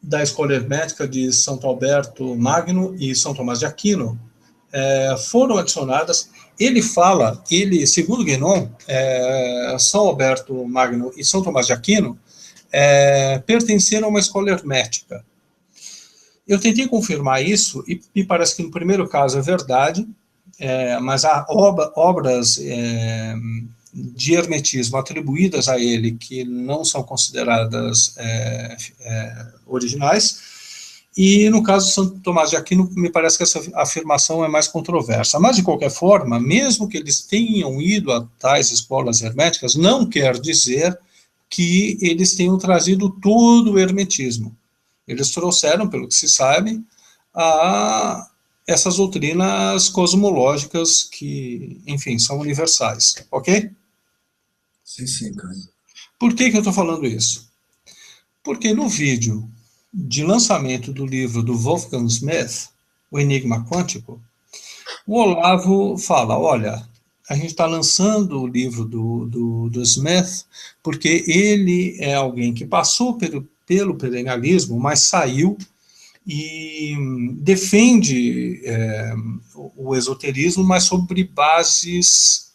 da escola hermética de Santo Alberto Magno e São Tomás de Aquino, foram adicionadas. Segundo Guénon, São Alberto Magno e São Tomás de Aquino pertenceram a uma escola hermética. Eu tentei confirmar isso e me parece que no primeiro caso é verdade, mas há obras de hermetismo atribuídas a ele que não são consideradas originais, e no caso de Santo Tomás de Aquino, me parece que essa afirmação é mais controversa. Mas, de qualquer forma, mesmo que eles tenham ido a tais escolas herméticas, não quer dizer que eles tenham trazido todo o hermetismo. Eles trouxeram, pelo que se sabe, essas doutrinas cosmológicas que, enfim, são universais. Ok? Sim, cara. Por que eu estou falando isso? Porque no vídeo de lançamento do livro do Wolfgang Smith, O Enigma Quântico, o Olavo fala, olha, a gente está lançando o livro do Smith porque ele é alguém que passou pelo perennialismo, mas saiu e defende o esoterismo, mas sobre bases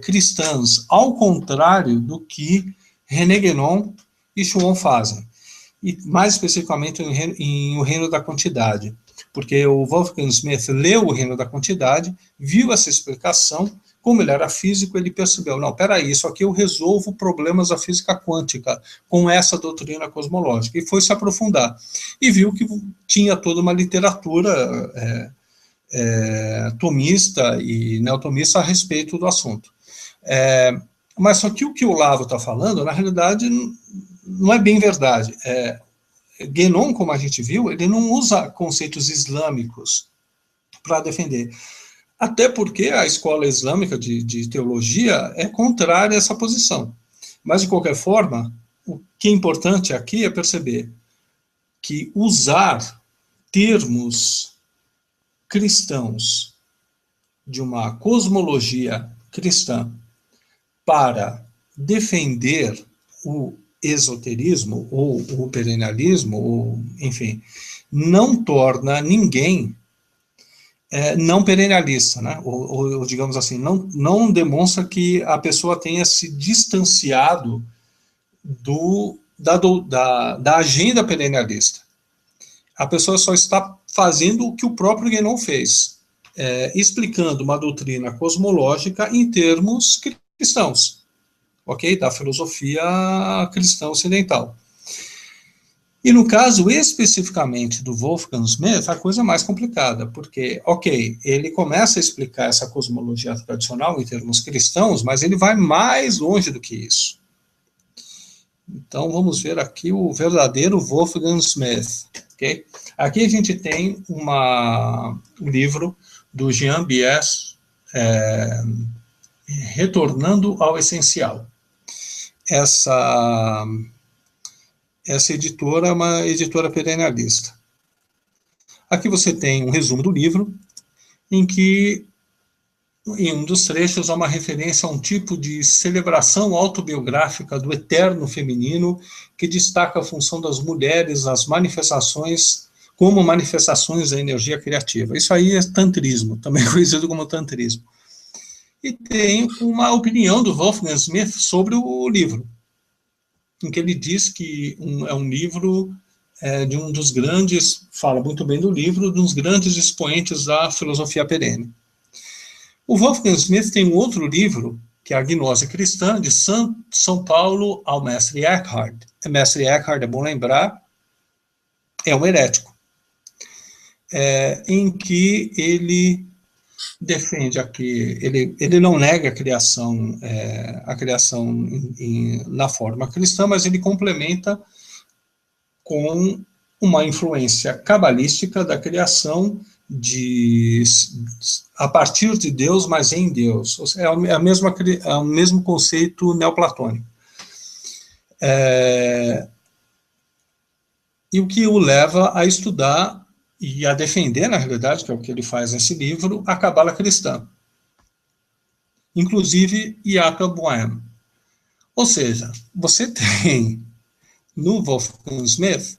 cristãs, ao contrário do que René Guénon e Schuon fazem, e mais especificamente em O Reino da Quantidade, porque o Wolfgang Smith leu O Reino da Quantidade, viu essa explicação, como ele era físico, ele percebeu, não, peraí, isso aqui eu resolvo problemas da física quântica com essa doutrina cosmológica, e foi se aprofundar, e viu que tinha toda uma literatura tomista e neotomista a respeito do assunto. Mas só que o Olavo está falando, na realidade, não é bem verdade. Guénon, como a gente viu, ele não usa conceitos islâmicos para defender. Até porque a escola islâmica de teologia é contrária a essa posição. Mas, de qualquer forma, o que é importante aqui é perceber que usar termos cristãos de uma cosmologia cristã para defender o esoterismo ou o perennialismo, ou, enfim, não torna ninguém não perennialista, né? Ou digamos assim, não demonstra que a pessoa tenha se distanciado da agenda perennialista. A pessoa só está fazendo o que o próprio Guénon fez, explicando uma doutrina cosmológica em termos cristãos, ok? Da filosofia cristã ocidental. E no caso especificamente do Wolfgang Smith, a coisa é mais complicada, porque, ok, ele começa a explicar essa cosmologia tradicional em termos cristãos, mas ele vai mais longe do que isso. Então, vamos ver aqui o verdadeiro Wolfgang Smith, ok? Aqui a gente tem um livro do Jean Bies, Retornando ao Essencial. Essa editora é uma editora perennialista. Aqui você tem um resumo do livro, em que, em um dos trechos, há uma referência a um tipo de celebração autobiográfica do eterno feminino, que destaca a função das mulheres, as manifestações, como manifestações da energia criativa. Isso aí é tantrismo, também conhecido como tantrismo. E tem uma opinião do Wolfgang Smith sobre o livro, em que ele diz que é um livro de um dos grandes, fala muito bem do livro, de um dos grandes expoentes da filosofia perene. O Wolfgang Smith tem um outro livro, que é a Gnose Cristã, de São Paulo ao Mestre Eckhart. O Mestre Eckhart, é bom lembrar, é um herético, em que ele defende aqui, ele não nega a criação na forma cristã, mas ele complementa com uma influência cabalística da criação a partir de Deus, mas em Deus. É o mesmo conceito neoplatônico. E o que o leva a estudar e a defender, na realidade, que é o que ele faz nesse livro, a Cabala cristã. Inclusive, Jacob Boehme. Ou seja, você tem, no Wolfgang Smith,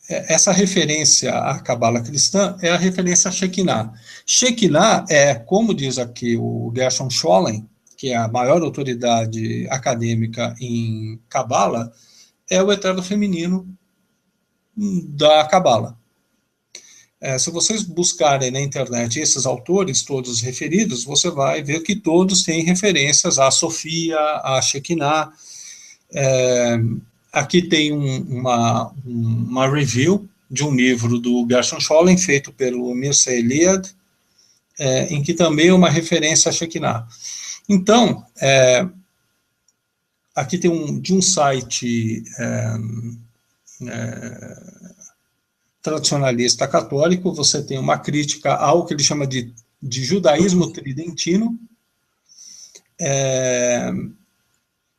essa referência à Cabala cristã é a referência a Shekinah. Shekinah é, como diz aqui o Gershom Scholem, que é a maior autoridade acadêmica em Cabala, é o eterno feminino da Cabala. Se vocês buscarem na internet esses autores, todos referidos, você vai ver que todos têm referências à Sofia, à Shekinah. Aqui tem uma review de um livro do Gershom Scholem, feito pelo Mircea Eliade, em que também é uma referência à Shekinah. Então, aqui tem de um site tradicionalista católico, você tem uma crítica ao que ele chama de judaísmo tridentino,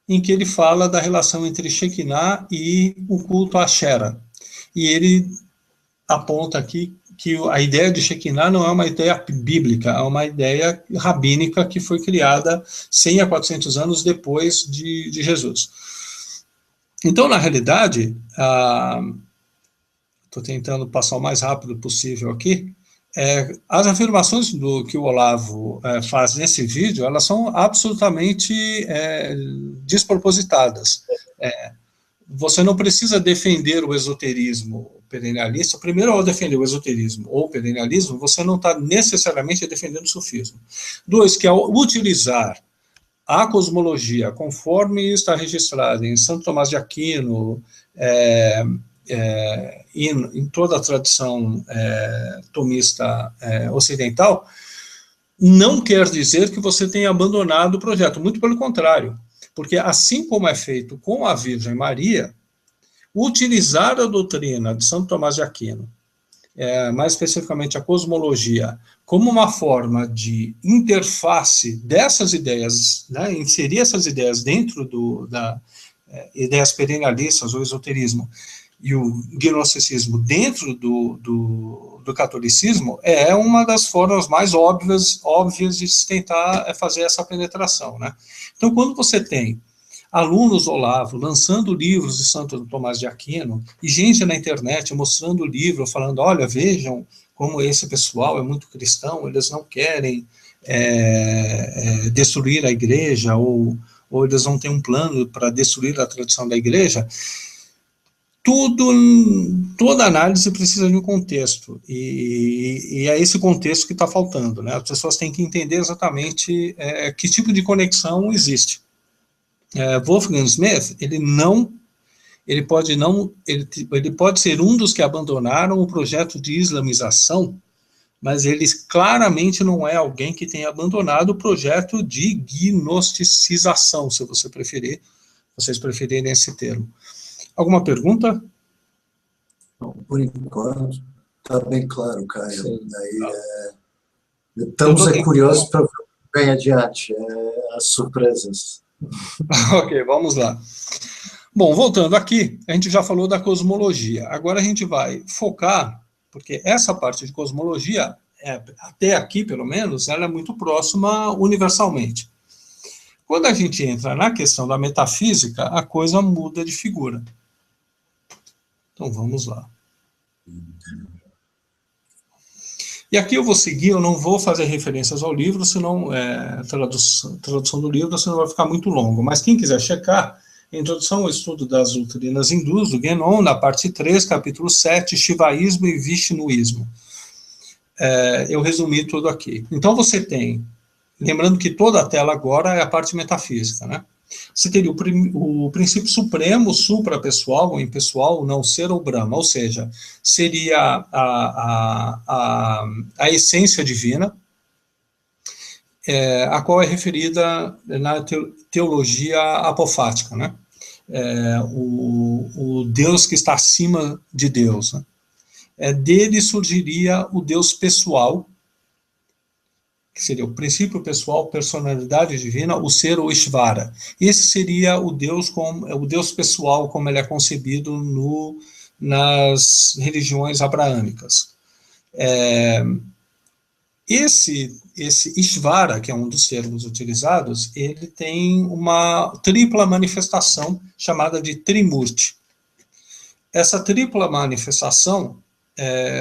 em que ele fala da relação entre Shekinah e o culto a Asherah. E ele aponta aqui que a ideia de Shekinah não é uma ideia bíblica, é uma ideia rabínica que foi criada 100 a 400 anos depois de Jesus. Então, na realidade, estou tentando passar o mais rápido possível aqui, as afirmações que o Olavo faz nesse vídeo, elas são absolutamente despropositadas. Você não precisa defender o esoterismo perennialista. Primeiro, ao defender o esoterismo ou perennialismo, você não está necessariamente defendendo o sufismo. 2, que ao utilizar a cosmologia, conforme está registrado em Santo Tomás de Aquino, em toda a tradição tomista ocidental, não quer dizer que você tenha abandonado o projeto, muito pelo contrário, porque assim como é feito com a Virgem Maria, utilizar a doutrina de Santo Tomás de Aquino, mais especificamente a cosmologia, como uma forma de interface dessas ideias, né, inserir essas ideias dentro ideias perennialistas, o esoterismo, e o gnosticismo dentro do catolicismo, é uma das formas mais óbvias de se tentar fazer essa penetração, né? Então, quando você tem alunos do Olavo lançando livros de Santo Tomás de Aquino, e gente na internet mostrando o livro, falando, olha, vejam como esse pessoal é muito cristão, eles não querem destruir a igreja, ou eles não têm um plano para destruir a tradição da igreja. Toda análise precisa de um contexto, e é esse contexto que está faltando, né? As pessoas têm que entender exatamente que tipo de conexão existe. Wolfgang Smith, ele pode ser um dos que abandonaram o projeto de islamização, mas ele claramente não é alguém que tenha abandonado o projeto de gnosticização, se vocês preferirem esse termo. Alguma pergunta? Não, por enquanto, está bem claro, Caio. Estamos curiosos para ver o que vem adiante, as surpresas. Ok, vamos lá. Bom, voltando aqui, a gente já falou da cosmologia. Agora a gente vai focar, porque essa parte de cosmologia, até aqui pelo menos, ela é muito próxima universalmente. Quando a gente entra na questão da metafísica, a coisa muda de figura. Então vamos lá. E aqui eu vou seguir, eu não vou fazer referências ao livro, senão, tradução do livro, senão vai ficar muito longo. Mas quem quiser checar, Introdução ao Estudo das Doutrinas Hindus, do Guénon, na parte 3, capítulo 7, Shivaísmo e Vishnuísmo. Eu resumi tudo aqui. Então você tem, lembrando que toda a tela agora é a parte metafísica, né? Você teria o princípio supremo, suprapessoal, ou impessoal, o não ser ou Brahma, ou seja, seria a essência divina, a qual é referida na teologia apofática, né? O Deus que está acima de Deus, né? Dele surgiria o Deus pessoal, que seria o princípio pessoal, personalidade divina, o ser ou Ishvara. Esse seria o Deus pessoal, como ele é concebido nas religiões abraâmicas. Esse Ishvara, que é um dos termos utilizados, ele tem uma tripla manifestação chamada de Trimurti. Essa tripla manifestação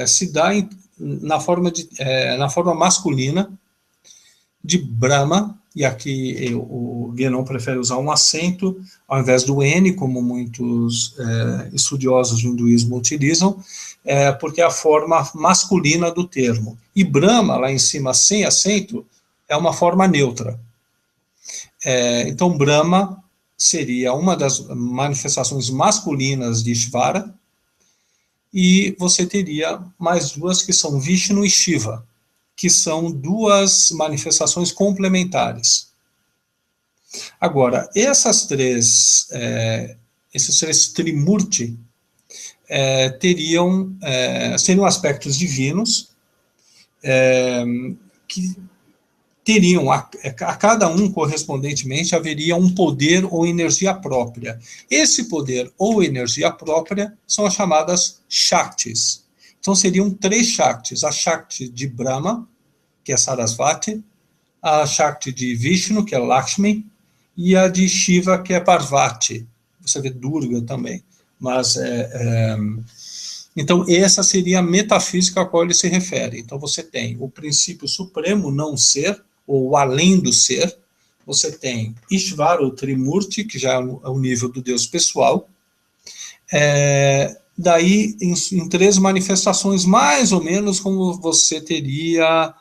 se dá na forma masculina de Brahma, e aqui o Guénon prefere usar um acento ao invés do N, como muitos estudiosos do hinduísmo utilizam, porque é a forma masculina do termo. E Brahma, lá em cima, sem acento, é uma forma neutra. Então, Brahma seria uma das manifestações masculinas de Ishvara, e você teria mais duas que são Vishnu e Shiva, que são duas manifestações complementares. Agora, esses três Trimurti seriam aspectos divinos que teriam, a cada um correspondentemente, haveria um poder ou energia própria. Esse poder ou energia própria são as chamadas Shaktis. Então, seriam 3 Shaktis: a Shakti de Brahma, que é Sarasvati, a Shakti de Vishnu, que é Lakshmi, e a de Shiva, que é Parvati. Você vê Durga também. Mas, então, essa seria a metafísica a qual ele se refere. Então, você tem o princípio supremo, não ser, ou além do ser. Você tem Ishvara, ou Trimurti, que já é o nível do Deus pessoal. Daí, em 3 manifestações, mais ou menos como você teria,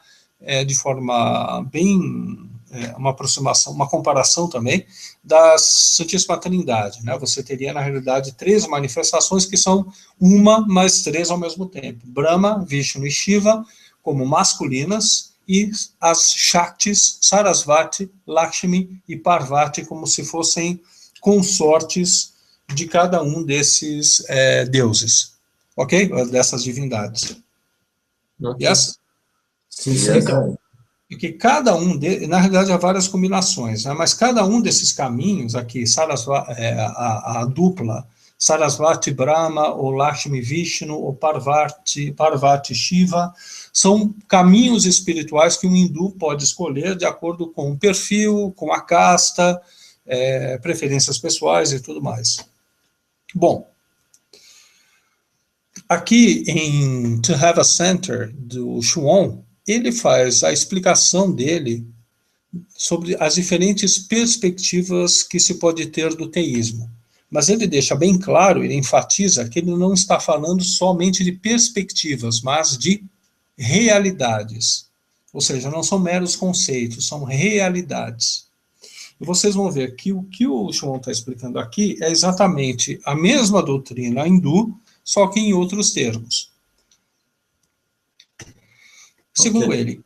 de forma bem, uma aproximação, uma comparação também, da Santíssima Trindade, né? Você teria, na realidade, 3 manifestações que são uma mais 3 ao mesmo tempo. Brahma, Vishnu e Shiva como masculinas, e as Shaktis, Sarasvati, Lakshmi e Parvati, como se fossem consortes de cada um desses deuses, ok? Dessas divindades. Ok. Yes? Sim, Sim, sim. E que cada um, na realidade, há várias combinações, né? Mas cada um desses caminhos aqui, Sarasvati, a dupla, Sarasvati Brahma, ou Lakshmi Vishnu, ou Parvati Shiva, são caminhos espirituais que um hindu pode escolher de acordo com o perfil, com a casta, preferências pessoais e tudo mais. Bom, aqui em To Have a Center, do Chuon, ele faz a explicação dele sobre as diferentes perspectivas que se pode ter do teísmo. Mas ele deixa bem claro, ele enfatiza que ele não está falando somente de perspectivas, mas de realidades. Ou seja, não são meros conceitos, são realidades. E vocês vão ver que o que o Chuon está explicando aqui é exatamente a mesma doutrina hindu, só que em outros termos. Segundo ele,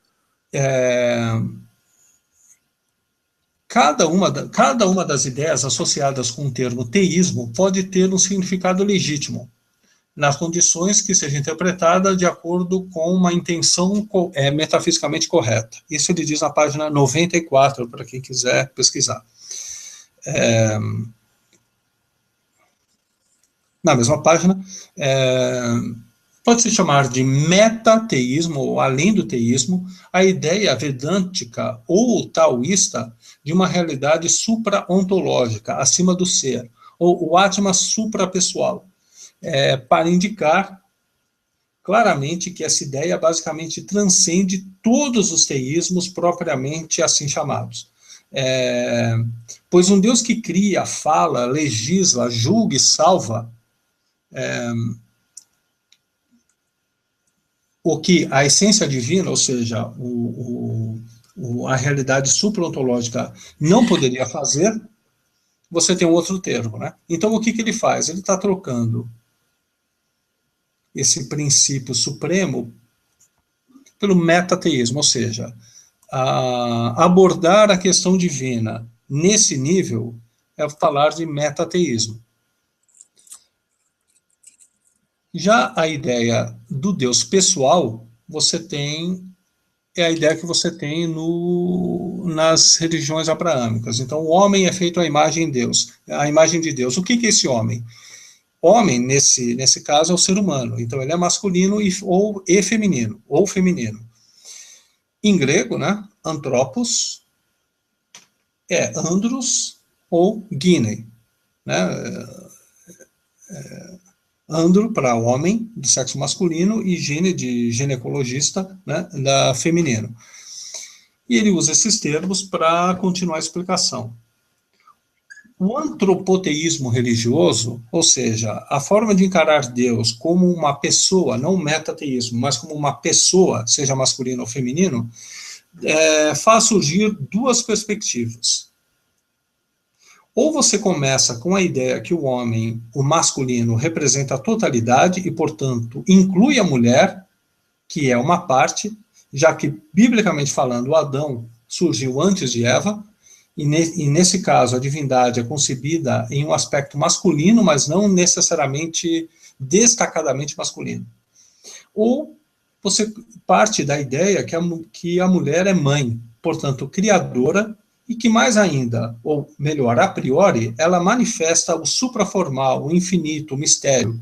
cada uma das ideias associadas com o termo teísmo pode ter um significado legítimo, nas condições que seja interpretada de acordo com uma intenção metafisicamente correta. Isso ele diz na página 94, para quem quiser pesquisar. Na mesma página, pode se chamar de metateísmo, ou além do teísmo, a ideia vedântica ou taoísta de uma realidade supra-ontológica, acima do ser, ou o Atma suprapessoal, para indicar claramente que essa ideia basicamente transcende todos os teísmos propriamente assim chamados. Pois um Deus que cria, fala, legisla, julga e salva, o que a essência divina, ou seja, a realidade supra-ontológica não poderia fazer, você tem um outro termo, né? Então, o que ele faz? Ele está trocando esse princípio supremo pelo metateísmo, ou seja, abordar a questão divina nesse nível é falar de metateísmo. Já a ideia do Deus pessoal, é a ideia que você tem nas religiões abraâmicas. Então, o homem é feito à imagem de Deus. A imagem de Deus. O que é esse homem? Homem, nesse caso, é o ser humano. Então, ele é masculino ou feminino, ou feminino. Em grego, né, anthropos é andros ou gine, né? Andro para homem, do sexo masculino, e gene, de ginecologista, né, da feminino. E ele usa esses termos para continuar a explicação. O antropoteísmo religioso, ou seja, a forma de encarar Deus como uma pessoa, não metateísmo, mas como uma pessoa, seja masculino ou feminino, faz surgir duas perspectivas. Ou você começa com a ideia que o homem, o masculino, representa a totalidade e, portanto, inclui a mulher, que é uma parte, já que, biblicamente falando, o Adão surgiu antes de Eva, e nesse caso a divindade é concebida em um aspecto masculino, mas não necessariamente destacadamente masculino. Ou você parte da ideia que a mulher é mãe, portanto, criadora, e que mais ainda, ou melhor, a priori, ela manifesta o supraformal, o infinito, o mistério,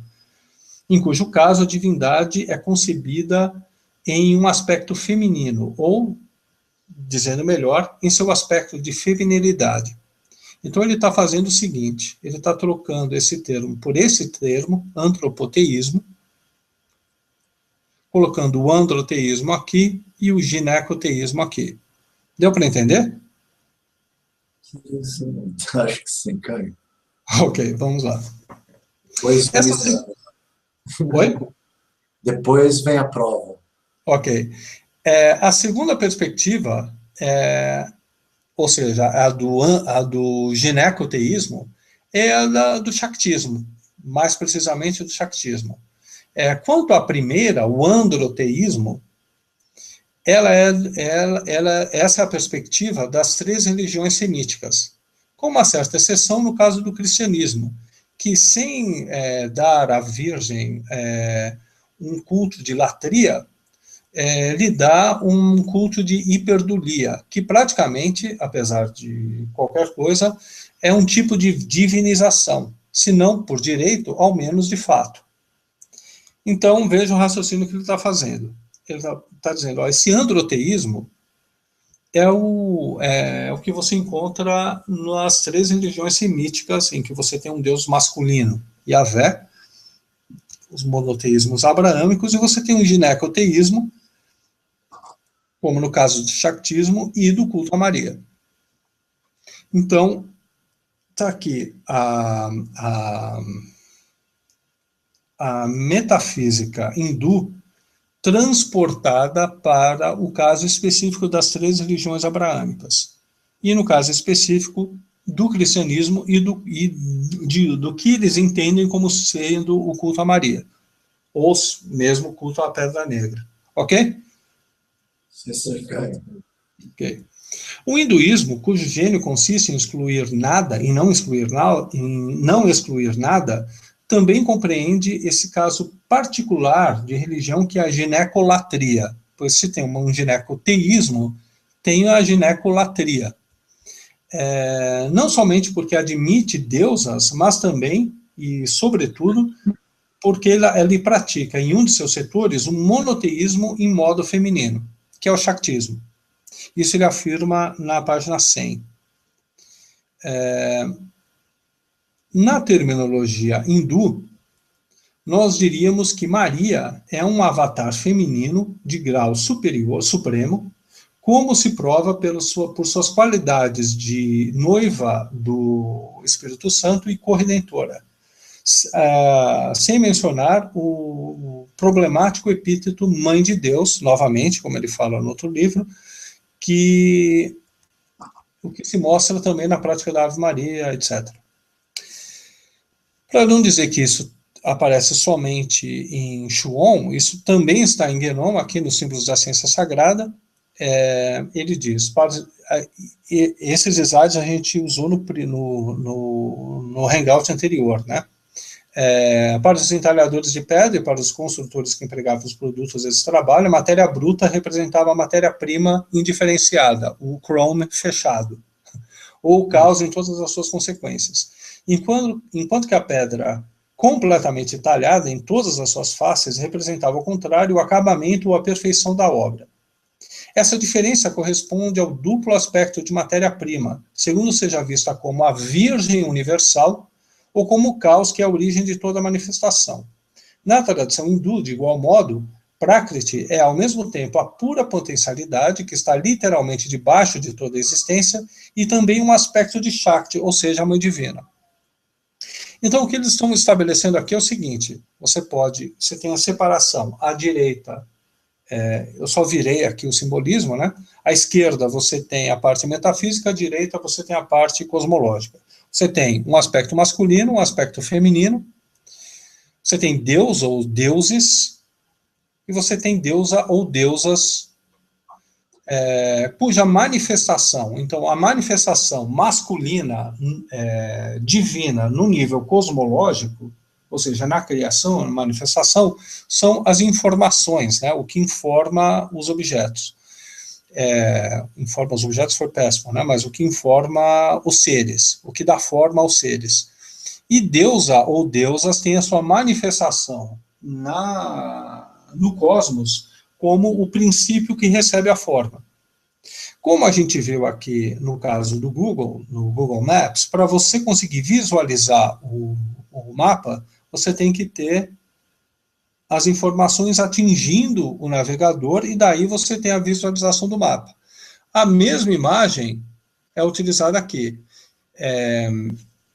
em cujo caso a divindade é concebida em um aspecto feminino, ou, dizendo melhor, em seu aspecto de feminilidade. Então ele está fazendo o seguinte, ele está trocando esse termo por esse termo, antropoteísmo, colocando o androteísmo aqui e o ginecoteísmo aqui. Deu para entender? Sim, acho que sim, Caio. Ok, vamos lá. Depois Oi? Depois vem a prova. Ok. A segunda perspectiva, ou seja, a do ginecoteísmo, é a do shaktismo, mais precisamente do shaktismo. Quanto à primeira, o androteísmo, essa é a perspectiva das 3 religiões semíticas, com uma certa exceção no caso do cristianismo, que sem dar à Virgem um culto de latria, lhe dá um culto de hiperdulia, que praticamente, apesar de qualquer coisa, é um tipo de divinização, se não por direito, ao menos de fato. Então, veja o raciocínio que ele está fazendo. Ele está dizendo, ó, esse androteísmo é o que você encontra nas 3 religiões semíticas, em que você tem um deus masculino, Yahvé, os monoteísmos abraâmicos, e você tem um ginecoteísmo, como no caso do Shaktismo e do culto a Maria. Então, está aqui a metafísica hindu transportada para o caso específico das 3 religiões abraâmicas. E no caso específico do cristianismo e do que eles entendem como sendo o culto a Maria, ou mesmo o culto à Pedra Negra. Ok? Ok. O hinduísmo, cujo gênio consiste em excluir nada e não excluir nada, também compreende esse caso particular de religião que é a ginecolatria, pois se tem um ginecoteísmo, tem a ginecolatria. Não somente porque admite deusas, mas também, e sobretudo, porque ele pratica em um de seus setores um monoteísmo em modo feminino, que é o Shaktismo. Isso ele afirma na página 100. Na terminologia hindu, nós diríamos que Maria é um avatar feminino de grau superior, supremo, como se prova por suas qualidades de noiva do Espírito Santo e corredentora, sem mencionar o problemático epíteto Mãe de Deus, novamente, como ele fala no outro livro, o que se mostra também na prática da Ave Maria, etc. Para não dizer que isso aparece somente em Chuon, isso também está em Guénon, aqui nos Símbolos da Ciência Sagrada. Ele diz, esses slides a gente usou no hangout anterior, né? Para os entalhadores de pedra e para os construtores que empregavam os produtos desse trabalho, a matéria bruta representava a matéria-prima indiferenciada, o chrome fechado, ou o caos em todas as suas consequências. Enquanto que a pedra completamente talhada em todas as suas faces representava, ao contrário, o acabamento ou a perfeição da obra. Essa diferença corresponde ao duplo aspecto de matéria-prima, segundo seja vista como a Virgem Universal ou como o caos que é a origem de toda manifestação. Na tradição hindu, de igual modo, Prakriti é ao mesmo tempo a pura potencialidade que está literalmente debaixo de toda a existência e também um aspecto de Shakti, ou seja, a Mãe Divina. Então, o que eles estão estabelecendo aqui é o seguinte, você tem a separação à direita, eu só virei aqui o simbolismo, né? À esquerda você tem a parte metafísica, à direita você tem a parte cosmológica. Você tem um aspecto masculino, um aspecto feminino, você tem Deus ou deuses, e você tem deusa ou deusas, cuja manifestação, então a manifestação masculina, divina, no nível cosmológico, ou seja, na criação, na manifestação, são as informações, né, o que informa os objetos. Informa os objetos foi péssimo, né, mas o que informa os seres, o que dá forma aos seres. E deusa ou deusas tem a sua manifestação no cosmos como o princípio que recebe a forma. Como a gente viu aqui no caso do Google, no Google Maps, para você conseguir visualizar o mapa, você tem que ter as informações atingindo o navegador e daí você tem a visualização do mapa. A mesma imagem é utilizada aqui.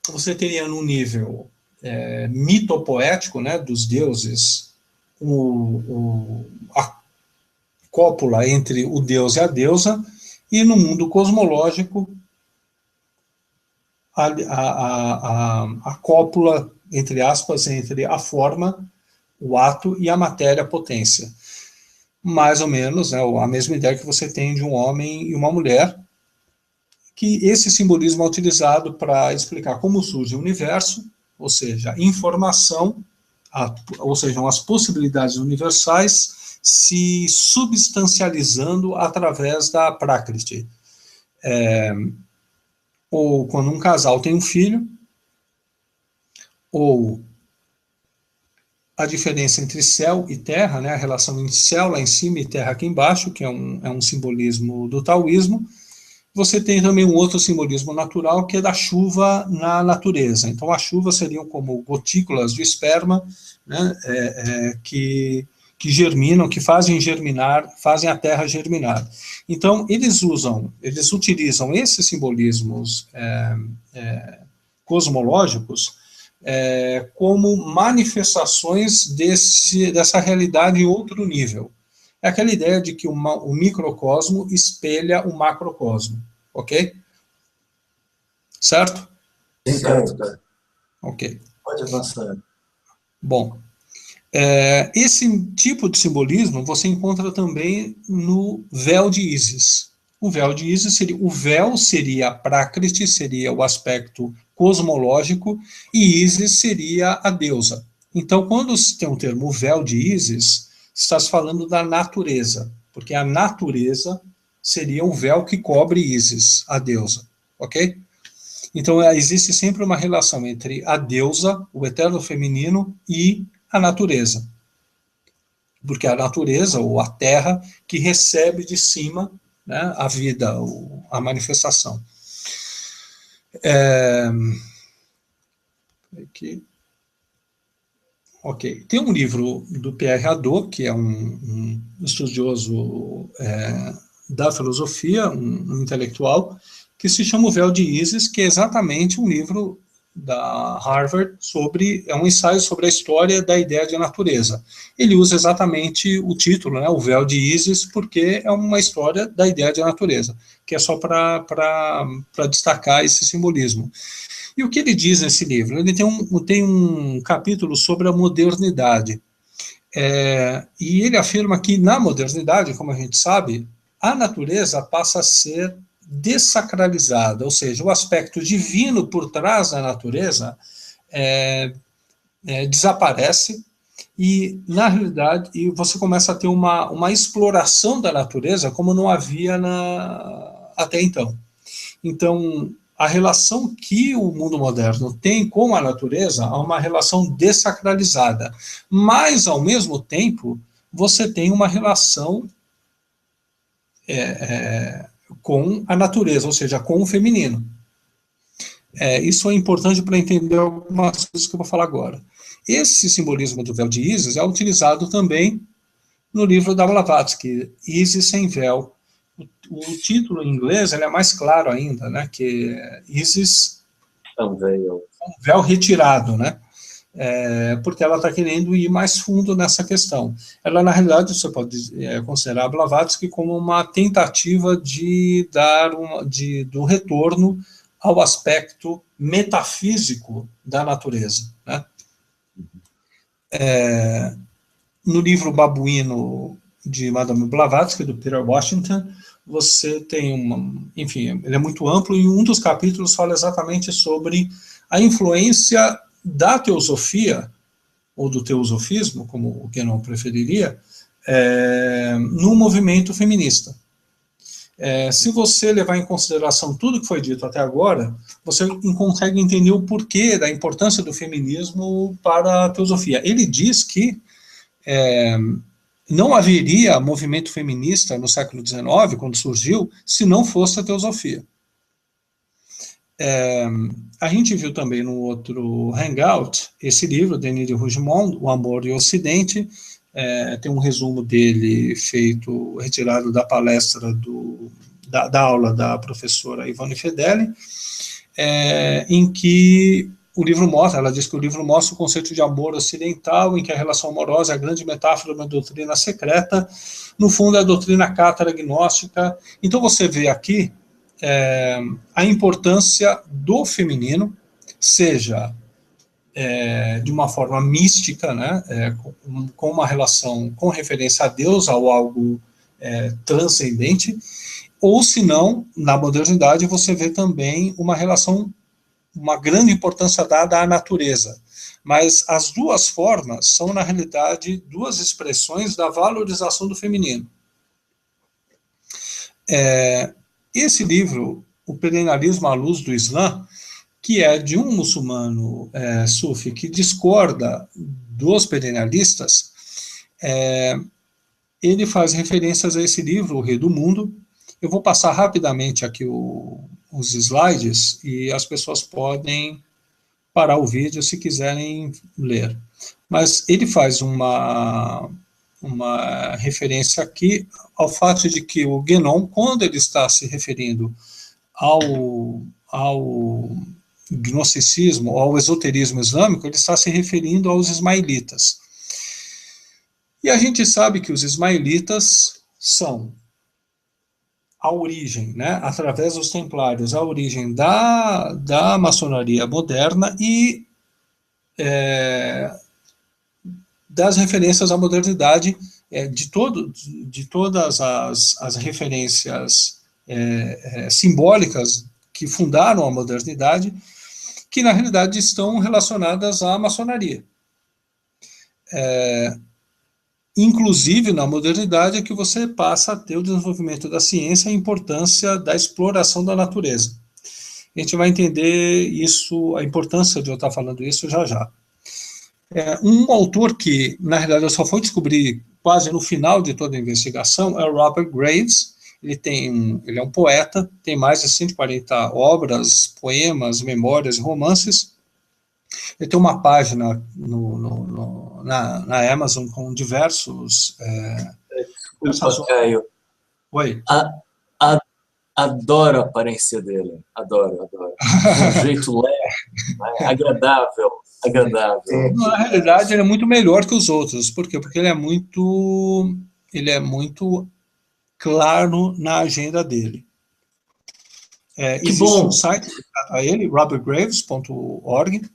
Você teria no nível mitopoético, né, dos deuses, a cópula entre o deus e a deusa, e no mundo cosmológico, a cópula, entre aspas, entre a forma, o ato e a matéria, a potência. mais ou menos, né, a mesma ideia que você tem de um homem e uma mulher, que esse simbolismo é utilizado para explicar como surge o universo, ou seja, informação, ou seja, as possibilidades universais se substancializando através da Prakriti. Ou quando um casal tem um filho, ou a diferença entre céu e terra, né, a relação entre céu lá em cima e terra aqui embaixo, que é um simbolismo do taoísmo. Você tem também um outro simbolismo natural, que é da chuva na natureza. Então, a chuva seriam como gotículas de esperma, né, que germinam, que fazem germinar, fazem a terra germinar. Então, eles utilizam esses simbolismos cosmológicos como manifestações dessa realidade em outro nível. É aquela ideia de que o microcosmo espelha o macrocosmo, ok? Certo? Certo, cara. Ok. Pode avançar. Bom, esse tipo de simbolismo você encontra também no véu de Ísis. O véu de Ísis seria a Prakriti, seria o aspecto cosmológico, e Ísis seria a deusa. Então, quando se tem o termo véu de Ísis, está se falando da natureza, porque a natureza seria o véu que cobre Ísis, a deusa, ok? Então, existe sempre uma relação entre a deusa, o eterno feminino, e a natureza. Porque é a natureza, ou a terra, que recebe de cima, né, a vida, a manifestação. Aqui. Ok. Tem um livro do Pierre Hadot, que é um estudioso da filosofia, um intelectual, que se chama O Véu de Ísis, que é exatamente um livro da Harvard é um ensaio sobre a história da ideia de natureza. Ele usa exatamente o título, né, O Véu de Ísis, porque é uma história da ideia de natureza, que é só para destacar esse simbolismo. E o que ele diz nesse livro? Ele tem um capítulo sobre a modernidade. E ele afirma que na modernidade, como a gente sabe, a natureza passa a ser dessacralizada, ou seja, o aspecto divino por trás da natureza desaparece e, na realidade, você começa a ter uma exploração da natureza como não havia até então. Então, a relação que o mundo moderno tem com a natureza é uma relação dessacralizada, mas, ao mesmo tempo, você tem uma relação com a natureza, ou seja, com o feminino. Isso é importante para entender algumas coisas que eu vou falar agora. Esse simbolismo do véu de Ísis é utilizado também no livro da Blavatsky, Ísis sem véu. O título em inglês ele é mais claro ainda, né, que Ísis é um véu retirado, né, porque ela está querendo ir mais fundo nessa questão. Ela, na realidade, você pode considerar a Blavatsky como uma tentativa de do retorno ao aspecto metafísico da natureza, né. No livro Babuíno de Madame Blavatsky, do Peter Washington, você tem enfim, ele é muito amplo, e um dos capítulos fala exatamente sobre a influência da teosofia, ou do teosofismo, como o Guénon preferiria, no movimento feminista. Se você levar em consideração tudo que foi dito até agora, você consegue entender o porquê da importância do feminismo para a teosofia. Ele diz que não haveria movimento feminista no século XIX, quando surgiu, se não fosse a teosofia. A gente viu também no outro Hangout esse livro, Denis de Rougemont, O Amor e o Ocidente. Tem um resumo dele retirado da palestra da aula da professora Ivone Fedeli, em que o livro mostra, ela diz que o livro mostra o conceito de amor ocidental, em que a relação amorosa é a grande metáfora de uma doutrina secreta, no fundo é a doutrina cátara gnóstica. Então você vê aqui a importância do feminino, seja de uma forma mística, né, com uma relação com referência a Deus, ao algo transcendente, ou se não, na modernidade você vê também uma relação, uma grande importância dada à natureza. Mas as duas formas são, na realidade, duas expressões da valorização do feminino. Esse livro, O Perennialismo à Luz do Islã, que é de um muçulmano sufi que discorda dos perennialistas, ele faz referências a esse livro, O Rei do Mundo. Eu vou passar rapidamente aqui os slides e as pessoas podem parar o vídeo se quiserem ler. Mas ele faz uma referência aqui ao fato de que o Guénon, quando ele está se referindo ao gnosticismo, ao esoterismo islâmico, ele está se referindo aos ismaelitas. E a gente sabe que os ismaelitas são a origem, né, através dos templários, a origem da maçonaria moderna e das referências à modernidade, de todas as referências simbólicas que fundaram a modernidade, que na realidade estão relacionadas à maçonaria. Inclusive, na modernidade, é que você passa a ter o desenvolvimento da ciência e a importância da exploração da natureza. A gente vai entender isso, a importância de eu estar falando isso já já. Um autor que, na realidade, eu só fui descobrir quase no final de toda a investigação é o Robert Graves. Ele é um poeta, tem mais de 140 obras, poemas, memórias, romances. Ele tem uma página na Amazon com diversos... Desculpa, Caio. Oi? Adoro a aparência dele. Adoro. Um jeito leve, agradável. Na realidade, ele é muito melhor que os outros. Por quê? Porque ele é muito claro na agenda dele. Existe bom. Um site dedicado a ele, robertgraves.org,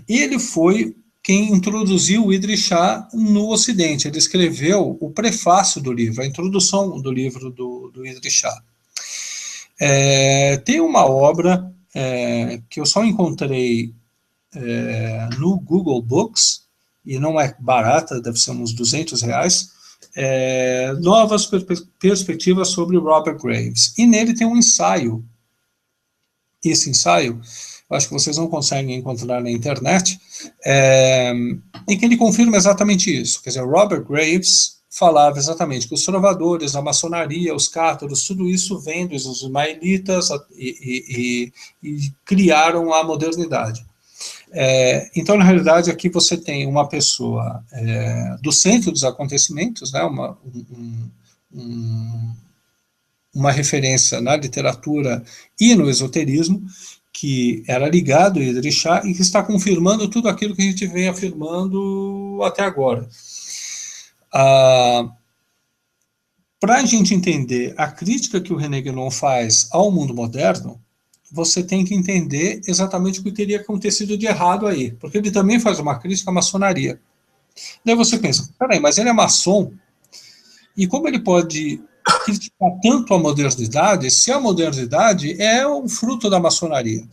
e ele foi quem introduziu o Idrissá no Ocidente. Ele escreveu o prefácio do livro, a introdução do livro do Idrissá. Tem uma obra que eu só encontrei no Google Books, e não é barata, deve ser uns R$200, Novas Perspectivas sobre Robert Graves. E nele tem um ensaio. Esse ensaio, eu acho que vocês não conseguem encontrar na internet, em que ele confirma exatamente isso. Quer dizer, Robert Graves falava exatamente que os trovadores, a maçonaria, os cátaros, tudo isso vem dos ismaelitas e criaram a modernidade. Então, na realidade, aqui você tem uma pessoa do centro dos acontecimentos, né, uma referência na literatura e no esoterismo, que era ligado a Idrissá e que está confirmando tudo aquilo que a gente vem afirmando até agora. Para a gente entender a crítica que o René Guénon faz ao mundo moderno, você tem que entender exatamente o que teria acontecido de errado aí, porque ele também faz uma crítica à maçonaria. Daí você pensa, peraí, mas ele é maçom, e como ele pode criticar tanto a modernidade, se a modernidade é o fruto da maçonaria?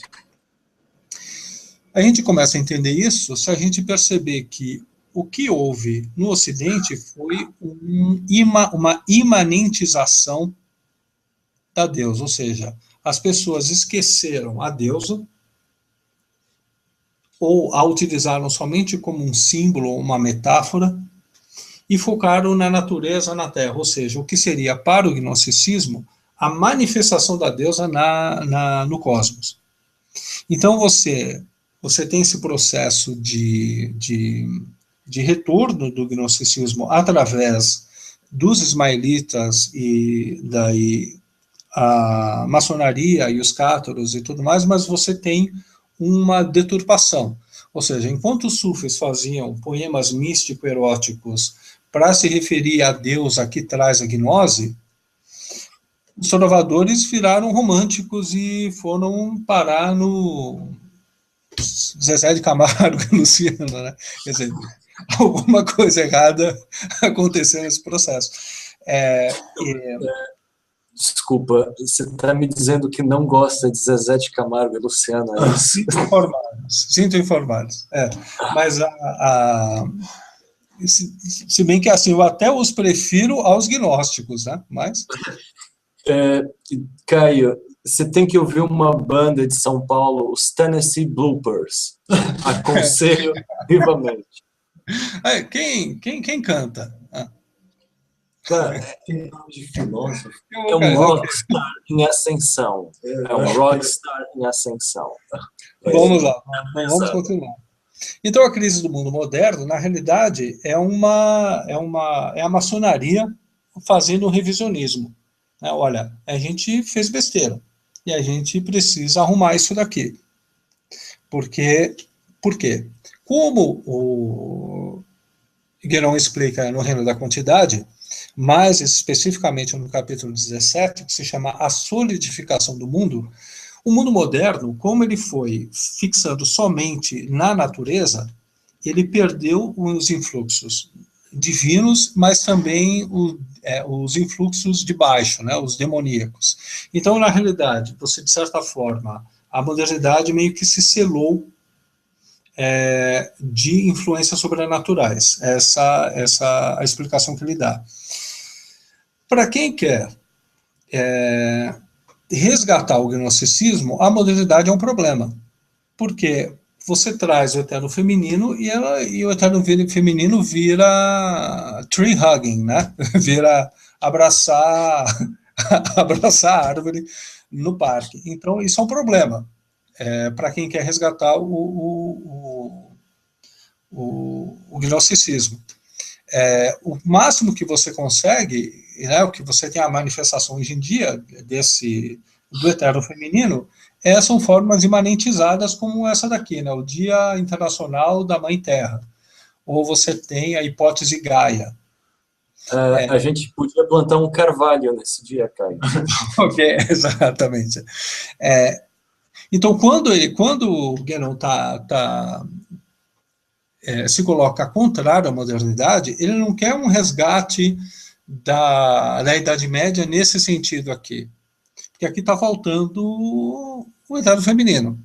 A gente começa a entender isso se a gente perceber que o que houve no Ocidente foi uma imanentização da deusa, ou seja, as pessoas esqueceram a deusa, ou a utilizaram somente como um símbolo ou uma metáfora, e focaram na natureza, na Terra, ou seja, o que seria para o gnosticismo a manifestação da deusa no cosmos. Então você tem esse processo de retorno do gnosticismo através dos ismaelitas e daí a maçonaria e os cátaros e tudo mais, mas você tem uma deturpação. Ou seja, enquanto os sufis faziam poemas místico-eróticos para se referir a Deus a que traz a gnose, os trovadores viraram românticos e foram parar Zezé de Camargo e Luciano, né? Quer dizer, alguma coisa errada aconteceu nesse processo. Desculpa, você está me dizendo que não gosta de Zezé de Camargo e Luciano, é isso? Sinto informados. Mas se bem que assim, eu até os prefiro aos gnósticos, né? Mas Caio, você tem que ouvir uma banda de São Paulo, os Tennessee Bloopers. Aconselho vivamente. Quem canta? Cara, tem nome de filósofo. É um rockstar em ascensão. É um rockstar em ascensão. Vamos lá, vamos continuar. Então, a crise do mundo moderno, na realidade, é a maçonaria fazendo um revisionismo. Olha, a gente fez besteira e a gente precisa arrumar isso daqui. Por quê? Como o Guénon explica no Reino da Quantidade, mais especificamente no capítulo 17, que se chama A Solidificação do Mundo, o mundo moderno, como ele foi fixando somente na natureza, ele perdeu os influxos divinos, mas também os influxos de baixo, né, os demoníacos. Então, na realidade, você, de certa forma, a modernidade meio que se selou de influências sobrenaturais. Essa a explicação que ele dá. Para quem quer resgatar o gnosticismo, a modernidade é um problema, porque você traz o eterno feminino e o eterno feminino vira tree hugging, né? Vira abraçar a árvore no parque. Então, isso é um problema para quem quer resgatar o gnosticismo. O máximo que você consegue, o que você tem a manifestação hoje em dia do eterno feminino, são formas imanentizadas como essa daqui, né, o Dia Internacional da Mãe Terra. Ou você tem a hipótese Gaia. A gente podia plantar um carvalho nesse dia, Caio. Ok, exatamente. Então, quando o Guénon se coloca contrário à modernidade, ele não quer um resgate da Idade Média nesse sentido aqui. Porque aqui está faltando o eterno feminino.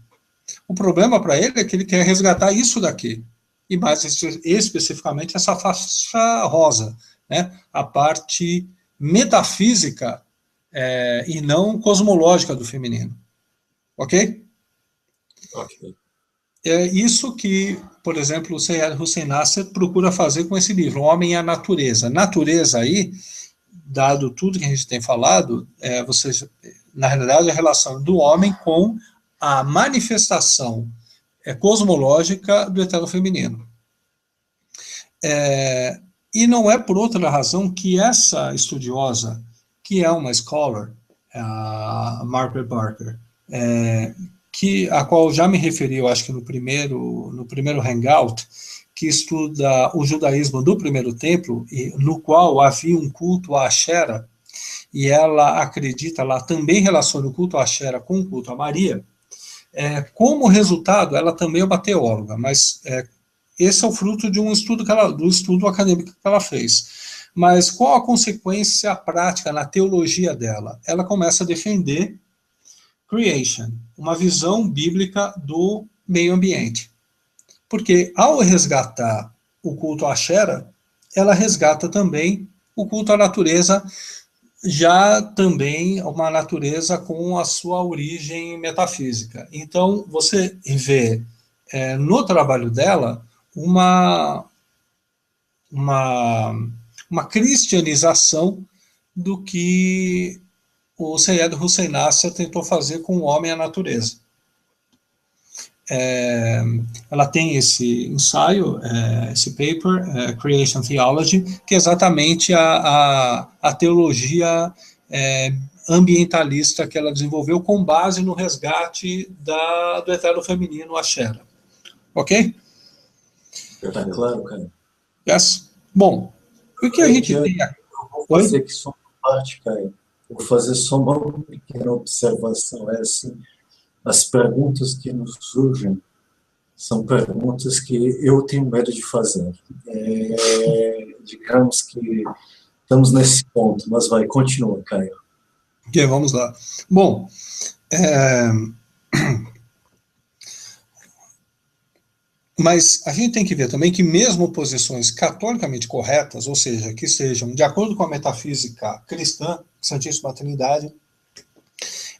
O problema para ele é que ele quer resgatar isso daqui. E mais especificamente essa faixa rosa, né? A parte metafísica e não cosmológica do feminino. Ok? Ok. É isso que, por exemplo, o Seyyed Hossein Nasr procura fazer com esse livro, O Homem e a Natureza. Natureza aí, dado tudo que a gente tem falado, na realidade, a relação do homem com a manifestação cosmológica do eterno feminino. E não é por outra razão que essa estudiosa, que é uma scholar, a Margaret Barker, a qual já me referi, eu acho que no primeiro hangout, que estuda o judaísmo do primeiro templo, no qual havia um culto a Ashera, e ela acredita, ela também relaciona o culto a Ashera com o culto a Maria. Como resultado, ela também é uma teóloga, mas esse é o fruto de um estudo do estudo acadêmico que ela fez. Mas qual a consequência prática na teologia dela? Ela começa a defender creation, uma visão bíblica do meio ambiente. Porque ao resgatar o culto a Ashera, ela resgata também o culto à natureza, já também uma natureza com a sua origem metafísica. Então, você vê no trabalho dela uma cristianização do que o Seyyed Hossein Nasr tentou fazer com o homem e a natureza. Ela tem esse ensaio, esse paper, Creation Theology, que é exatamente a teologia ambientalista que ela desenvolveu com base no resgate do eterno feminino, Ashera. Ok? Tá claro, cara. Yes? Bom, o que a gente tem aqui? Vou fazer aqui só uma parte, Caio. Vou fazer só uma pequena observação. Assim, as perguntas que nos surgem São perguntas que eu tenho medo de fazer. Digamos que estamos nesse ponto, mas vai, continua, Caio. Ok, vamos lá. Bom, mas a gente tem que ver também que mesmo posições catolicamente corretas, ou seja, que estejam de acordo com a metafísica cristã, Santíssima Trindade,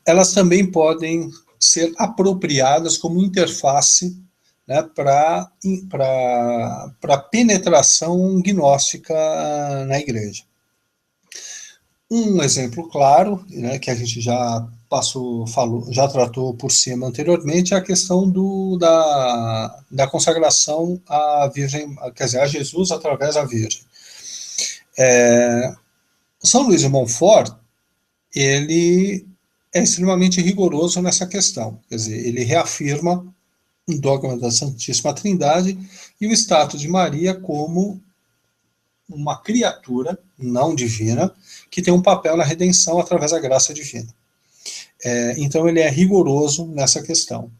elas também podem ser apropriadas como interface, né, para penetração gnóstica na igreja. Um exemplo claro, né, que a gente já já tratou por cima anteriormente, é a questão da consagração à Virgem, quer dizer, a Jesus através da Virgem. São Luís de Montfort, ele é extremamente rigoroso nessa questão, quer dizer, ele reafirma o dogma da Santíssima Trindade e o status de Maria como uma criatura não divina que tem um papel na redenção através da graça divina. Então ele é rigoroso nessa questão.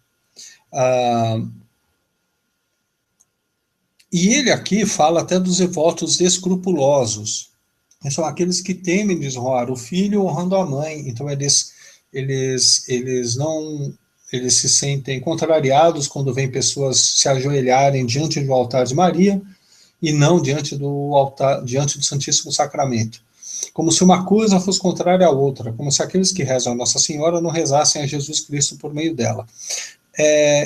E ele aqui fala até dos devotos escrupulosos, que são aqueles que temem desonrar o filho honrando a mãe. Então eles se sentem contrariados quando vêm pessoas se ajoelharem diante do altar de Maria e não diante do Santíssimo Sacramento. Como se uma coisa fosse contrária à outra, como se aqueles que rezam a Nossa Senhora não rezassem a Jesus Cristo por meio dela.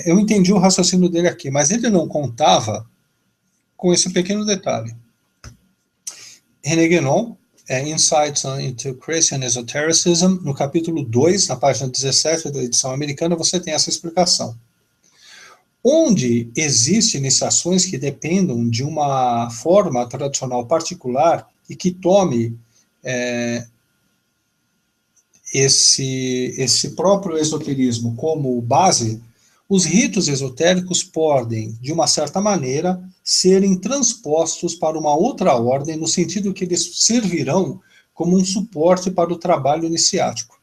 Eu entendi o raciocínio dele aqui, mas ele não contava com esse pequeno detalhe. René Guénon, Insights into Christian Esotericism, no capítulo 2, na página 17 da edição americana, você tem essa explicação. Onde existem iniciações que dependam de uma forma tradicional particular e que tome esse próprio esoterismo como base, os ritos esotéricos podem, de uma certa maneira, serem transpostos para uma outra ordem, no sentido que eles servirão como um suporte para o trabalho iniciático.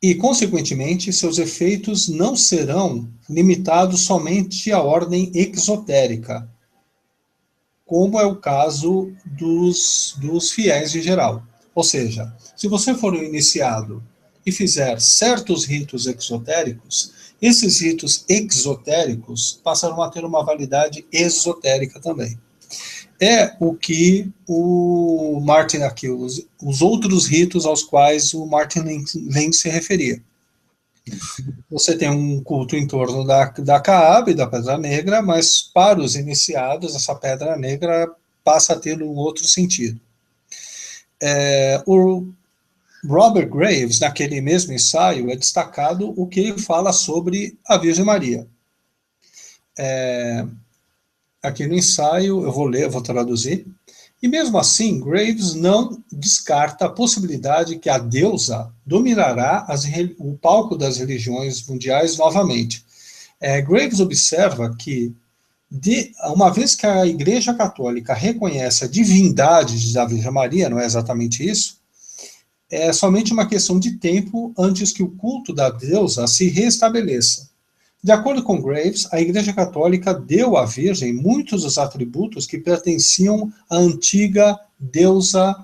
E, consequentemente, seus efeitos não serão limitados somente à ordem exotérica, como é o caso dos fiéis em geral. Ou seja, se você for um iniciado e fizer certos ritos exotéricos, esses ritos exotéricos passarão a ter uma validade esotérica também. É o que o Martin aqui, os outros ritos aos quais o Martin Link se referia. Você tem um culto em torno da Kaaba e da Pedra Negra, mas para os iniciados, essa Pedra Negra passa a ter um outro sentido. O Robert Graves, naquele mesmo ensaio, é destacado o que ele fala sobre a Virgem Maria. Aqui no ensaio, eu vou ler, vou traduzir. E mesmo assim, Graves não descarta a possibilidade que a deusa dominará o palco das religiões mundiais novamente. Graves observa que, uma vez que a Igreja Católica reconhece a divindade da Virgem Maria, não é exatamente isso, é somente uma questão de tempo antes que o culto da deusa se restabeleça. De acordo com Graves, a Igreja Católica deu à Virgem muitos dos atributos que pertenciam à antiga deusa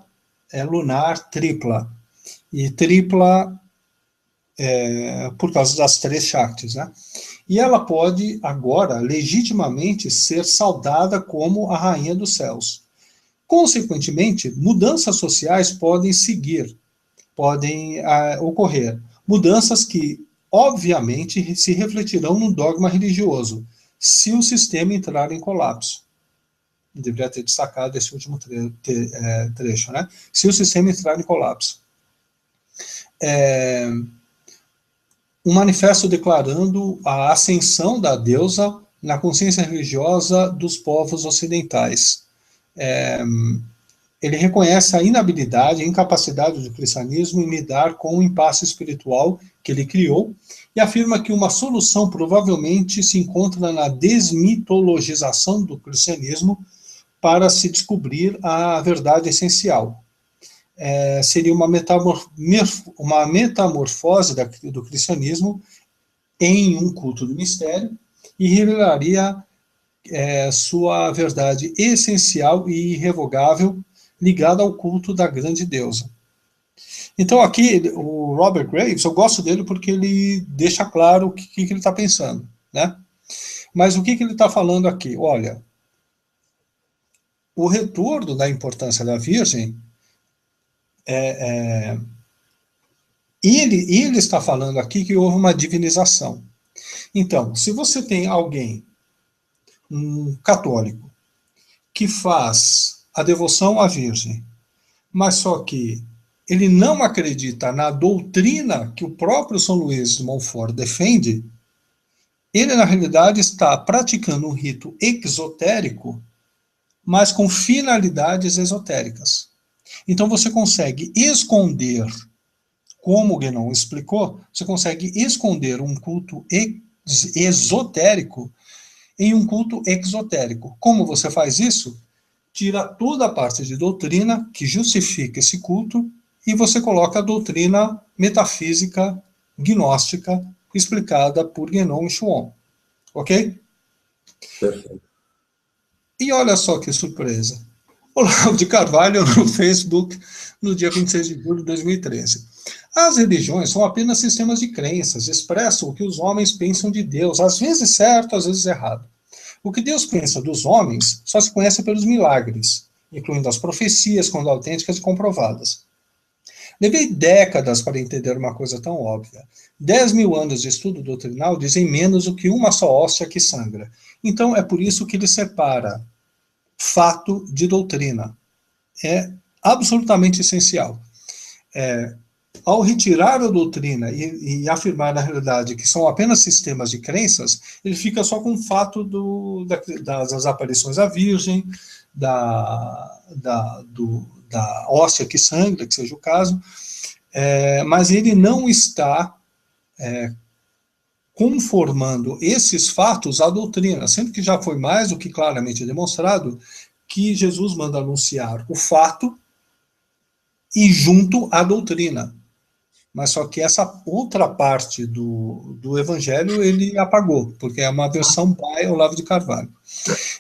lunar tripla. E tripla por causa das 3 Shaktis, né? E ela pode agora legitimamente ser saudada como a rainha dos céus. Consequentemente, mudanças sociais podem ocorrer. Mudanças que, obviamente, se refletirão no dogma religioso, se o sistema entrar em colapso. Eu deveria ter destacado esse último trecho, né? Se o sistema entrar em colapso. Um manifesto declarando a ascensão da deusa na consciência religiosa dos povos ocidentais. Ele reconhece a inabilidade, a incapacidade do cristianismo em lidar com o impasse espiritual que ele criou e afirma que uma solução provavelmente se encontra na desmitologização do cristianismo para se descobrir a verdade essencial. Seria uma metamorfose do cristianismo em um culto do mistério e revelaria sua verdade essencial e irrevogável ligada ao culto da grande deusa. Então aqui, o Robert Graves, eu gosto dele porque ele deixa claro o que ele está pensando, né? Mas o que ele está falando aqui? Olha, o retorno da importância da Virgem, ele está falando aqui que houve uma divinização. Então, se você tem alguém, um católico, que faz a devoção à Virgem, mas só que ele não acredita na doutrina que o próprio São Luís de Montfort defende, ele, na realidade, está praticando um rito exotérico, mas com finalidades esotéricas. Então, você consegue esconder, como o Guénon explicou, você consegue esconder um culto esotérico em um culto exotérico. Como você faz isso? Tira toda a parte de doutrina que justifica esse culto e você coloca a doutrina metafísica gnóstica explicada por Guénon e Chuon. Ok? Perfeito. E olha só que surpresa. Olavo de Carvalho no Facebook no dia 26 de julho de 2013. As religiões são apenas sistemas de crenças, expressam o que os homens pensam de Deus, às vezes certo, às vezes errado. O que Deus pensa dos homens só se conhece pelos milagres, incluindo as profecias, quando autênticas e comprovadas. Levei décadas para entender uma coisa tão óbvia. 10.000 anos de estudo doutrinal dizem menos do que uma só hóstia que sangra. Então é por isso que ele separa fato de doutrina. É absolutamente essencial. Ao retirar a doutrina e afirmar na realidade que são apenas sistemas de crenças, ele fica só com o fato das aparições à Virgem, da hóstia que sangra, que seja o caso, mas ele não está conformando esses fatos à doutrina, sendo que já foi mais do que claramente demonstrado que Jesus manda anunciar o fato e junto à doutrina. Mas só que essa outra parte do evangelho ele apagou, porque é uma versão by Olavo de Carvalho.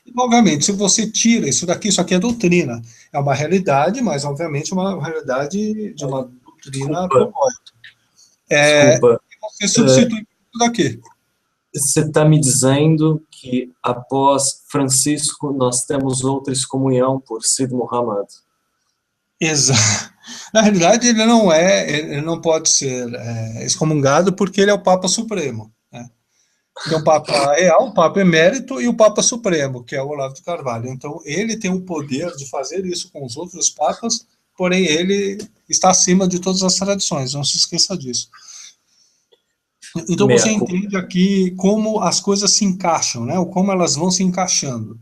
E, obviamente, se você tira isso aqui é doutrina. É uma realidade, mas, obviamente, uma realidade de uma doutrina teológica. Desculpa. Você substitui isso daqui. Você está me dizendo que após Francisco nós temos outra excomunhão por Sid Muhammad? Exato. Na realidade, ele não pode ser excomungado porque ele é o Papa Supremo. Né? Tem o Papa Real, o Papa Emérito e o Papa Supremo, que é o Olavo de Carvalho. Então, ele tem o poder de fazer isso com os outros papas, porém ele está acima de todas as tradições, não se esqueça disso. Então, você entende aqui como as coisas se encaixam, né? Ou como elas vão se encaixando.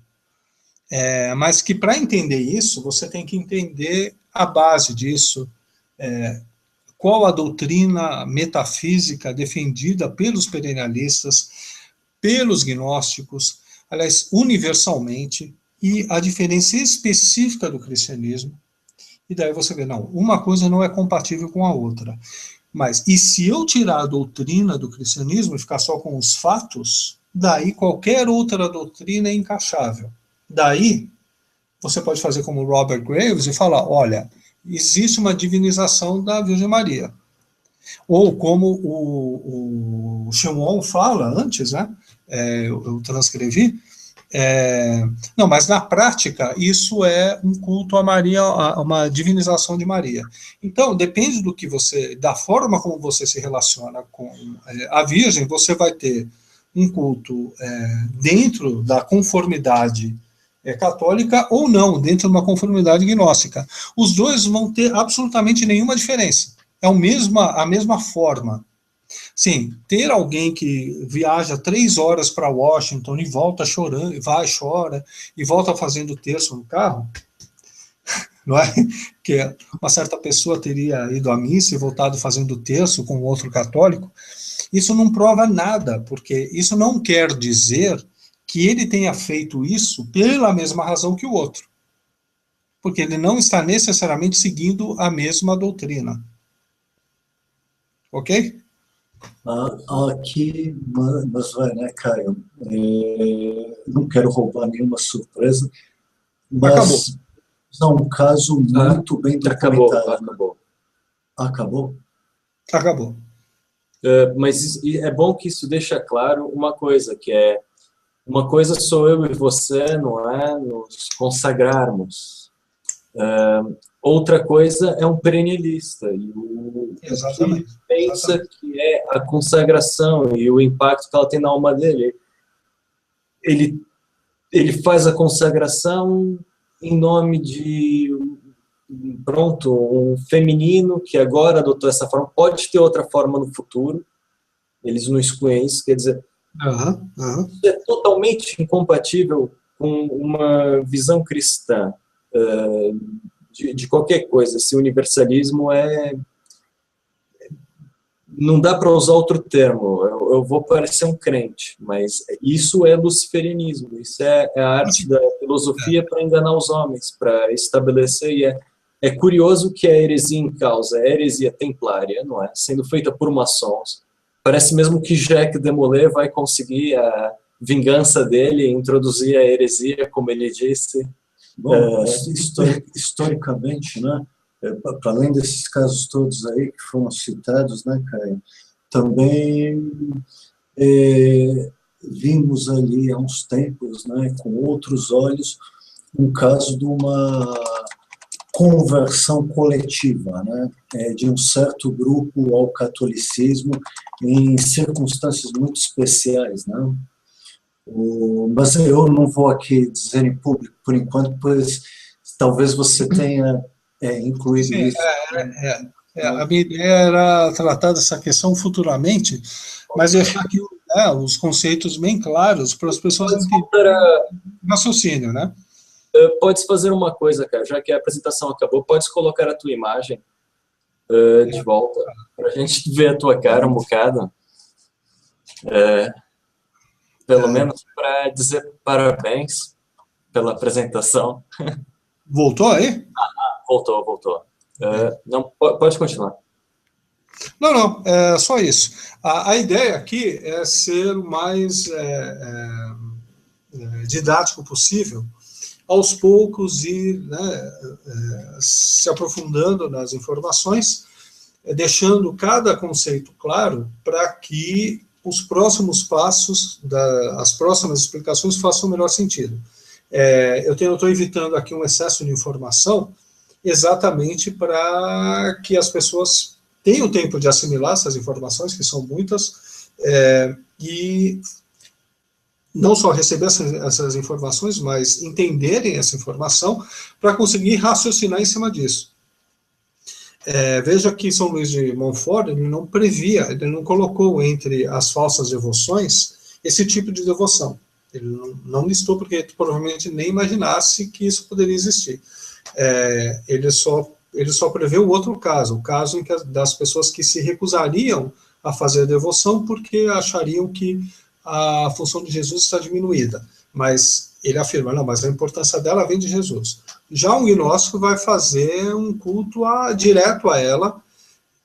Mas que para entender isso, você tem que entender a base disso, qual a doutrina metafísica defendida pelos perennialistas, pelos gnósticos, aliás, universalmente, e a diferença específica do cristianismo. E daí você vê, não, uma coisa não é compatível com a outra. Mas, e se eu tirar a doutrina do cristianismo e ficar só com os fatos, daí qualquer outra doutrina é encaixável. Daí, você pode fazer como Robert Graves e falar, olha, existe uma divinização da Virgem Maria. Ou como o Chuon fala antes, né? Eu transcrevi, não, mas na prática isso é um culto a Maria, uma divinização de Maria. Então, depende da forma como você se relaciona com a Virgem, você vai ter um culto dentro da conformidade católica ou não, dentro de uma conformidade gnóstica. Os dois vão ter absolutamente nenhuma diferença. É a mesma forma. Sim, ter alguém que viaja 3 horas para Washington e volta chorando, chora, e volta fazendo terço no carro, não é? Que uma certa pessoa teria ido à missa e voltado fazendo terço com outro católico, isso não prova nada, porque isso não quer dizer que ele tenha feito isso pela mesma razão que o outro. Porque ele não está necessariamente seguindo a mesma doutrina. Ok? Aqui, mas vai, né, Caio? Não quero roubar nenhuma surpresa, Acabou. mas é um caso muito bem documentado. Acabou. Acabou? Acabou. Mas é bom que isso deixa claro uma coisa, que é uma coisa sou eu e você, não é? Nos consagrarmos. Outra coisa é um perennialista. E o Exatamente. que pensa que é a consagração e o impacto que ela tem na alma dele. Ele faz a consagração em nome de, pronto, um feminino que agora adotou essa forma. Pode ter outra forma no futuro. Eles não excluem isso, quer dizer, isso é totalmente incompatível com uma visão cristã de qualquer coisa. Esse universalismo não dá para usar outro termo, eu vou parecer um crente, mas isso é luciferianismo, isso é a arte da filosofia para enganar os homens, para estabelecer, e é curioso que a heresia em causa é a heresia templária, não é? Sendo feita por maçons. Parece mesmo que Jacques Demolay vai conseguir a vingança dele, introduzir a heresia, como ele disse. Bom, historicamente, né, para além desses casos todos aí que foram citados, né, Caio, também vimos ali há uns tempos, né, com outros olhos, um caso de uma conversão coletiva, né, de um certo grupo ao catolicismo em circunstâncias muito especiais, né? Mas eu não vou aqui dizer em público por enquanto, pois talvez você tenha incluído Sim, isso. a minha ideia era tratar dessa questão futuramente, mas deixar aqui os conceitos bem claros para as pessoas entenderem o raciocínio, né? Podes fazer uma coisa, cara, já que a apresentação acabou, podes colocar a tua imagem de volta, para a gente ver a tua cara um bocado. Pelo menos para dizer parabéns pela apresentação. Voltou aí? Voltou. Não, pode continuar. Não, é só isso. A ideia aqui é ser o mais didático possível, aos poucos ir se aprofundando nas informações, deixando cada conceito claro para que os próximos passos, as próximas explicações façam o melhor sentido. Eu estou evitando aqui um excesso de informação, exatamente para que as pessoas tenham tempo de assimilar essas informações, que são muitas, e não só receber essas informações, mas entenderem essa informação para conseguir raciocinar em cima disso. Veja que São Luís de Montfort, ele não previa, ele não colocou entre as falsas devoções esse tipo de devoção. Ele não listou porque provavelmente nem imaginasse que isso poderia existir. Ele só prevê o outro caso, o caso em que das pessoas que se recusariam a fazer a devoção porque achariam que a função de Jesus está diminuída. Mas ele afirma, não, mas a importância dela vem de Jesus. Já um gnóstico vai fazer um culto direto a ela,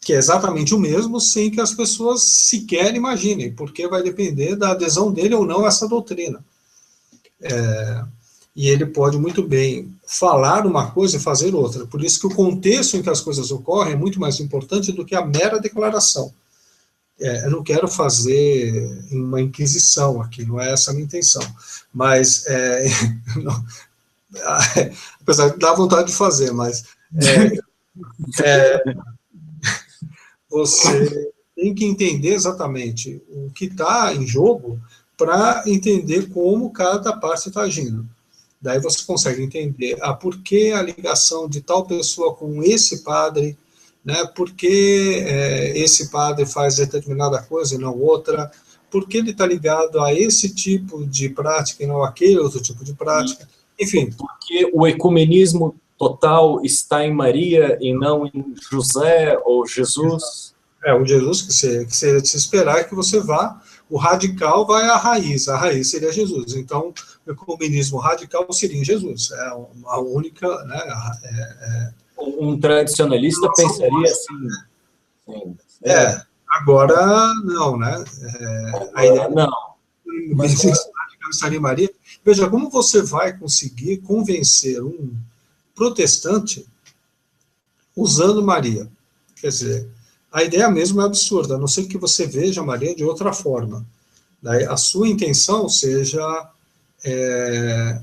que é exatamente o mesmo, sem que as pessoas sequer imaginem, porque vai depender da adesão dele ou não a essa doutrina. E ele pode muito bem falar uma coisa e fazer outra. Por isso que o contexto em que as coisas ocorrem é muito mais importante do que a mera declaração. Eu não quero fazer uma inquisição aqui, não é essa a minha intenção. Mas, apesar de dar vontade de fazer, mas você tem que entender exatamente o que está em jogo para entender como cada parte está agindo. Daí você consegue entender por que a ligação de tal pessoa com esse padre, né, por que esse padre faz determinada coisa e não outra, por que ele está ligado a esse tipo de prática e não aquele outro tipo de prática, enfim. Porque o ecumenismo total está em Maria e não em José ou Jesus. O Jesus que seria de se esperar que você vá, o radical vai à raiz, a raiz seria Jesus. Então, o ecumenismo radical seria em Jesus, é a única, né, um tradicionalista pensaria assim. Agora, não, né? A ideia Não. mas Salim Maria. Veja, como você vai conseguir convencer um protestante usando Maria? Quer dizer, a ideia mesmo é absurda, a não ser que você veja Maria de outra forma. Daí, a sua intenção seja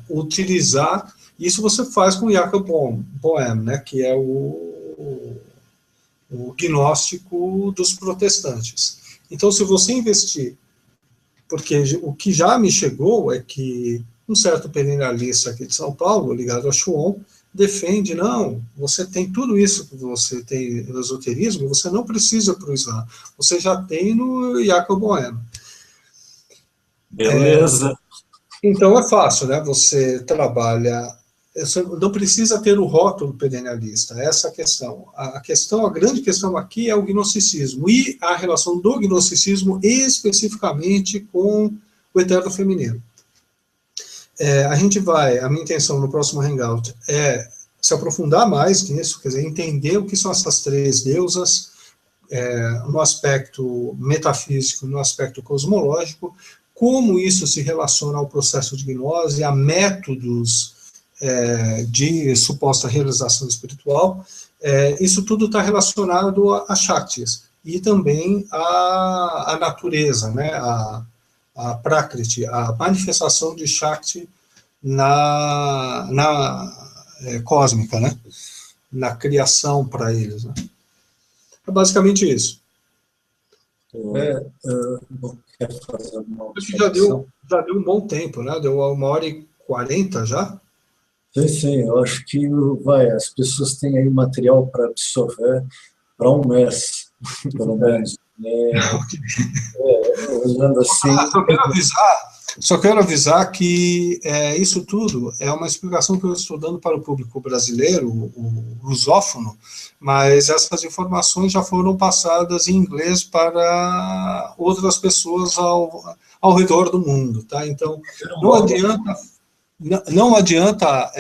utilizar, isso você faz com Jacob Boehme, né, que é o gnóstico dos protestantes. Então, se você investir, porque o que já me chegou é que um certo perennialista aqui de São Paulo, ligado a Chuon, defende, não, você tem tudo isso que você tem no esoterismo, você não precisa para o Islã, você já tem no Jacob Boehme. Beleza. Então é fácil, né? Você trabalha, você não precisa ter o rótulo perennialista, essa é a questão. A grande questão aqui é o gnosticismo e a relação do gnosticismo especificamente com o eterno feminino. A minha intenção no próximo Hangout é se aprofundar mais nisso, quer dizer, entender o que são essas três deusas, no aspecto metafísico, no aspecto cosmológico, como isso se relaciona ao processo de gnose, a métodos de suposta realização espiritual. Isso tudo está relacionado a Shaktis e também à natureza, né, a Prakriti, a manifestação de Shakti na cósmica, né, na criação para eles. Né. É basicamente isso. Bom, quer fazer alguma Acho que já deu um bom tempo, né? Deu 1h40 já. Sim, eu acho que as pessoas têm aí material para absorver para um mês, pelo menos. Olhando assim. Só quero avisar que isso tudo é uma explicação que eu estou dando para o público brasileiro, o lusófono, mas essas informações já foram passadas em inglês para outras pessoas ao redor do mundo, tá? Então, não adianta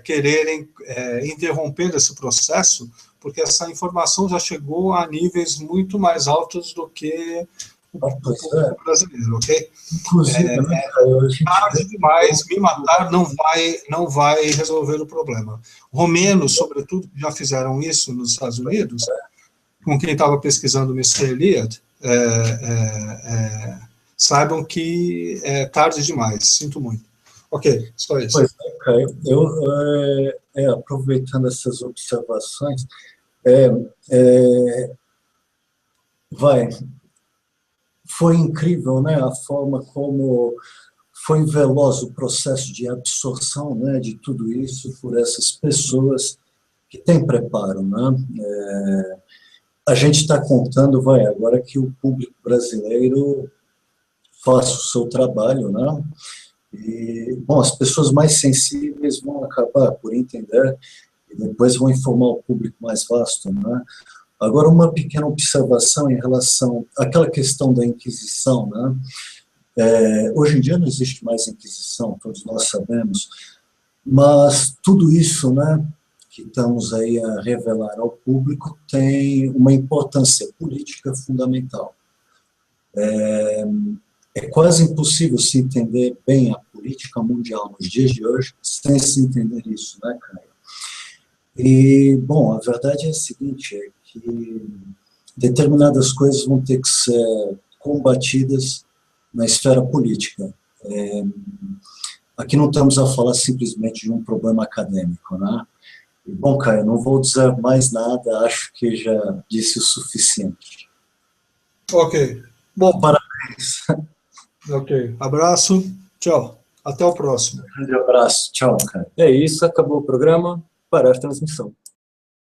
quererem interromper esse processo, porque essa informação já chegou a níveis muito mais altos do que o público brasileiro, ok? Inclusive, tarde demais, me matar não vai resolver o problema. Romenos, sobretudo, que já fizeram isso nos Estados Unidos, com quem estava pesquisando o Mr. Eliade, saibam que é tarde demais, sinto muito. Ok, só isso. Pois é, Caio, aproveitando essas observações, foi incrível, né, a forma como foi veloz o processo de absorção, né, de tudo isso por essas pessoas que têm preparo, né? A gente está contando, agora que o público brasileiro faça o seu trabalho, né? E, bom, as pessoas mais sensíveis vão acabar por entender e depois vão informar o público mais vasto, né? Agora, uma pequena observação em relação àquela questão da Inquisição, né? Hoje em dia não existe mais Inquisição, todos nós sabemos, mas tudo isso, né, que estamos aí a revelar ao público tem uma importância política fundamental. É quase impossível se entender bem a política mundial nos dias de hoje sem se entender isso, né, Caio? E, bom, a verdade é a seguinte, é que determinadas coisas vão ter que ser combatidas na esfera política. Aqui não estamos a falar simplesmente de um problema acadêmico, né? E, bom, Caio, não vou dizer mais nada, acho que já disse o suficiente. Ok. Bom, parabéns. Ok, abraço, tchau, até o próximo. Um grande abraço, tchau, Caio. É isso, acabou o programa, parar a transmissão.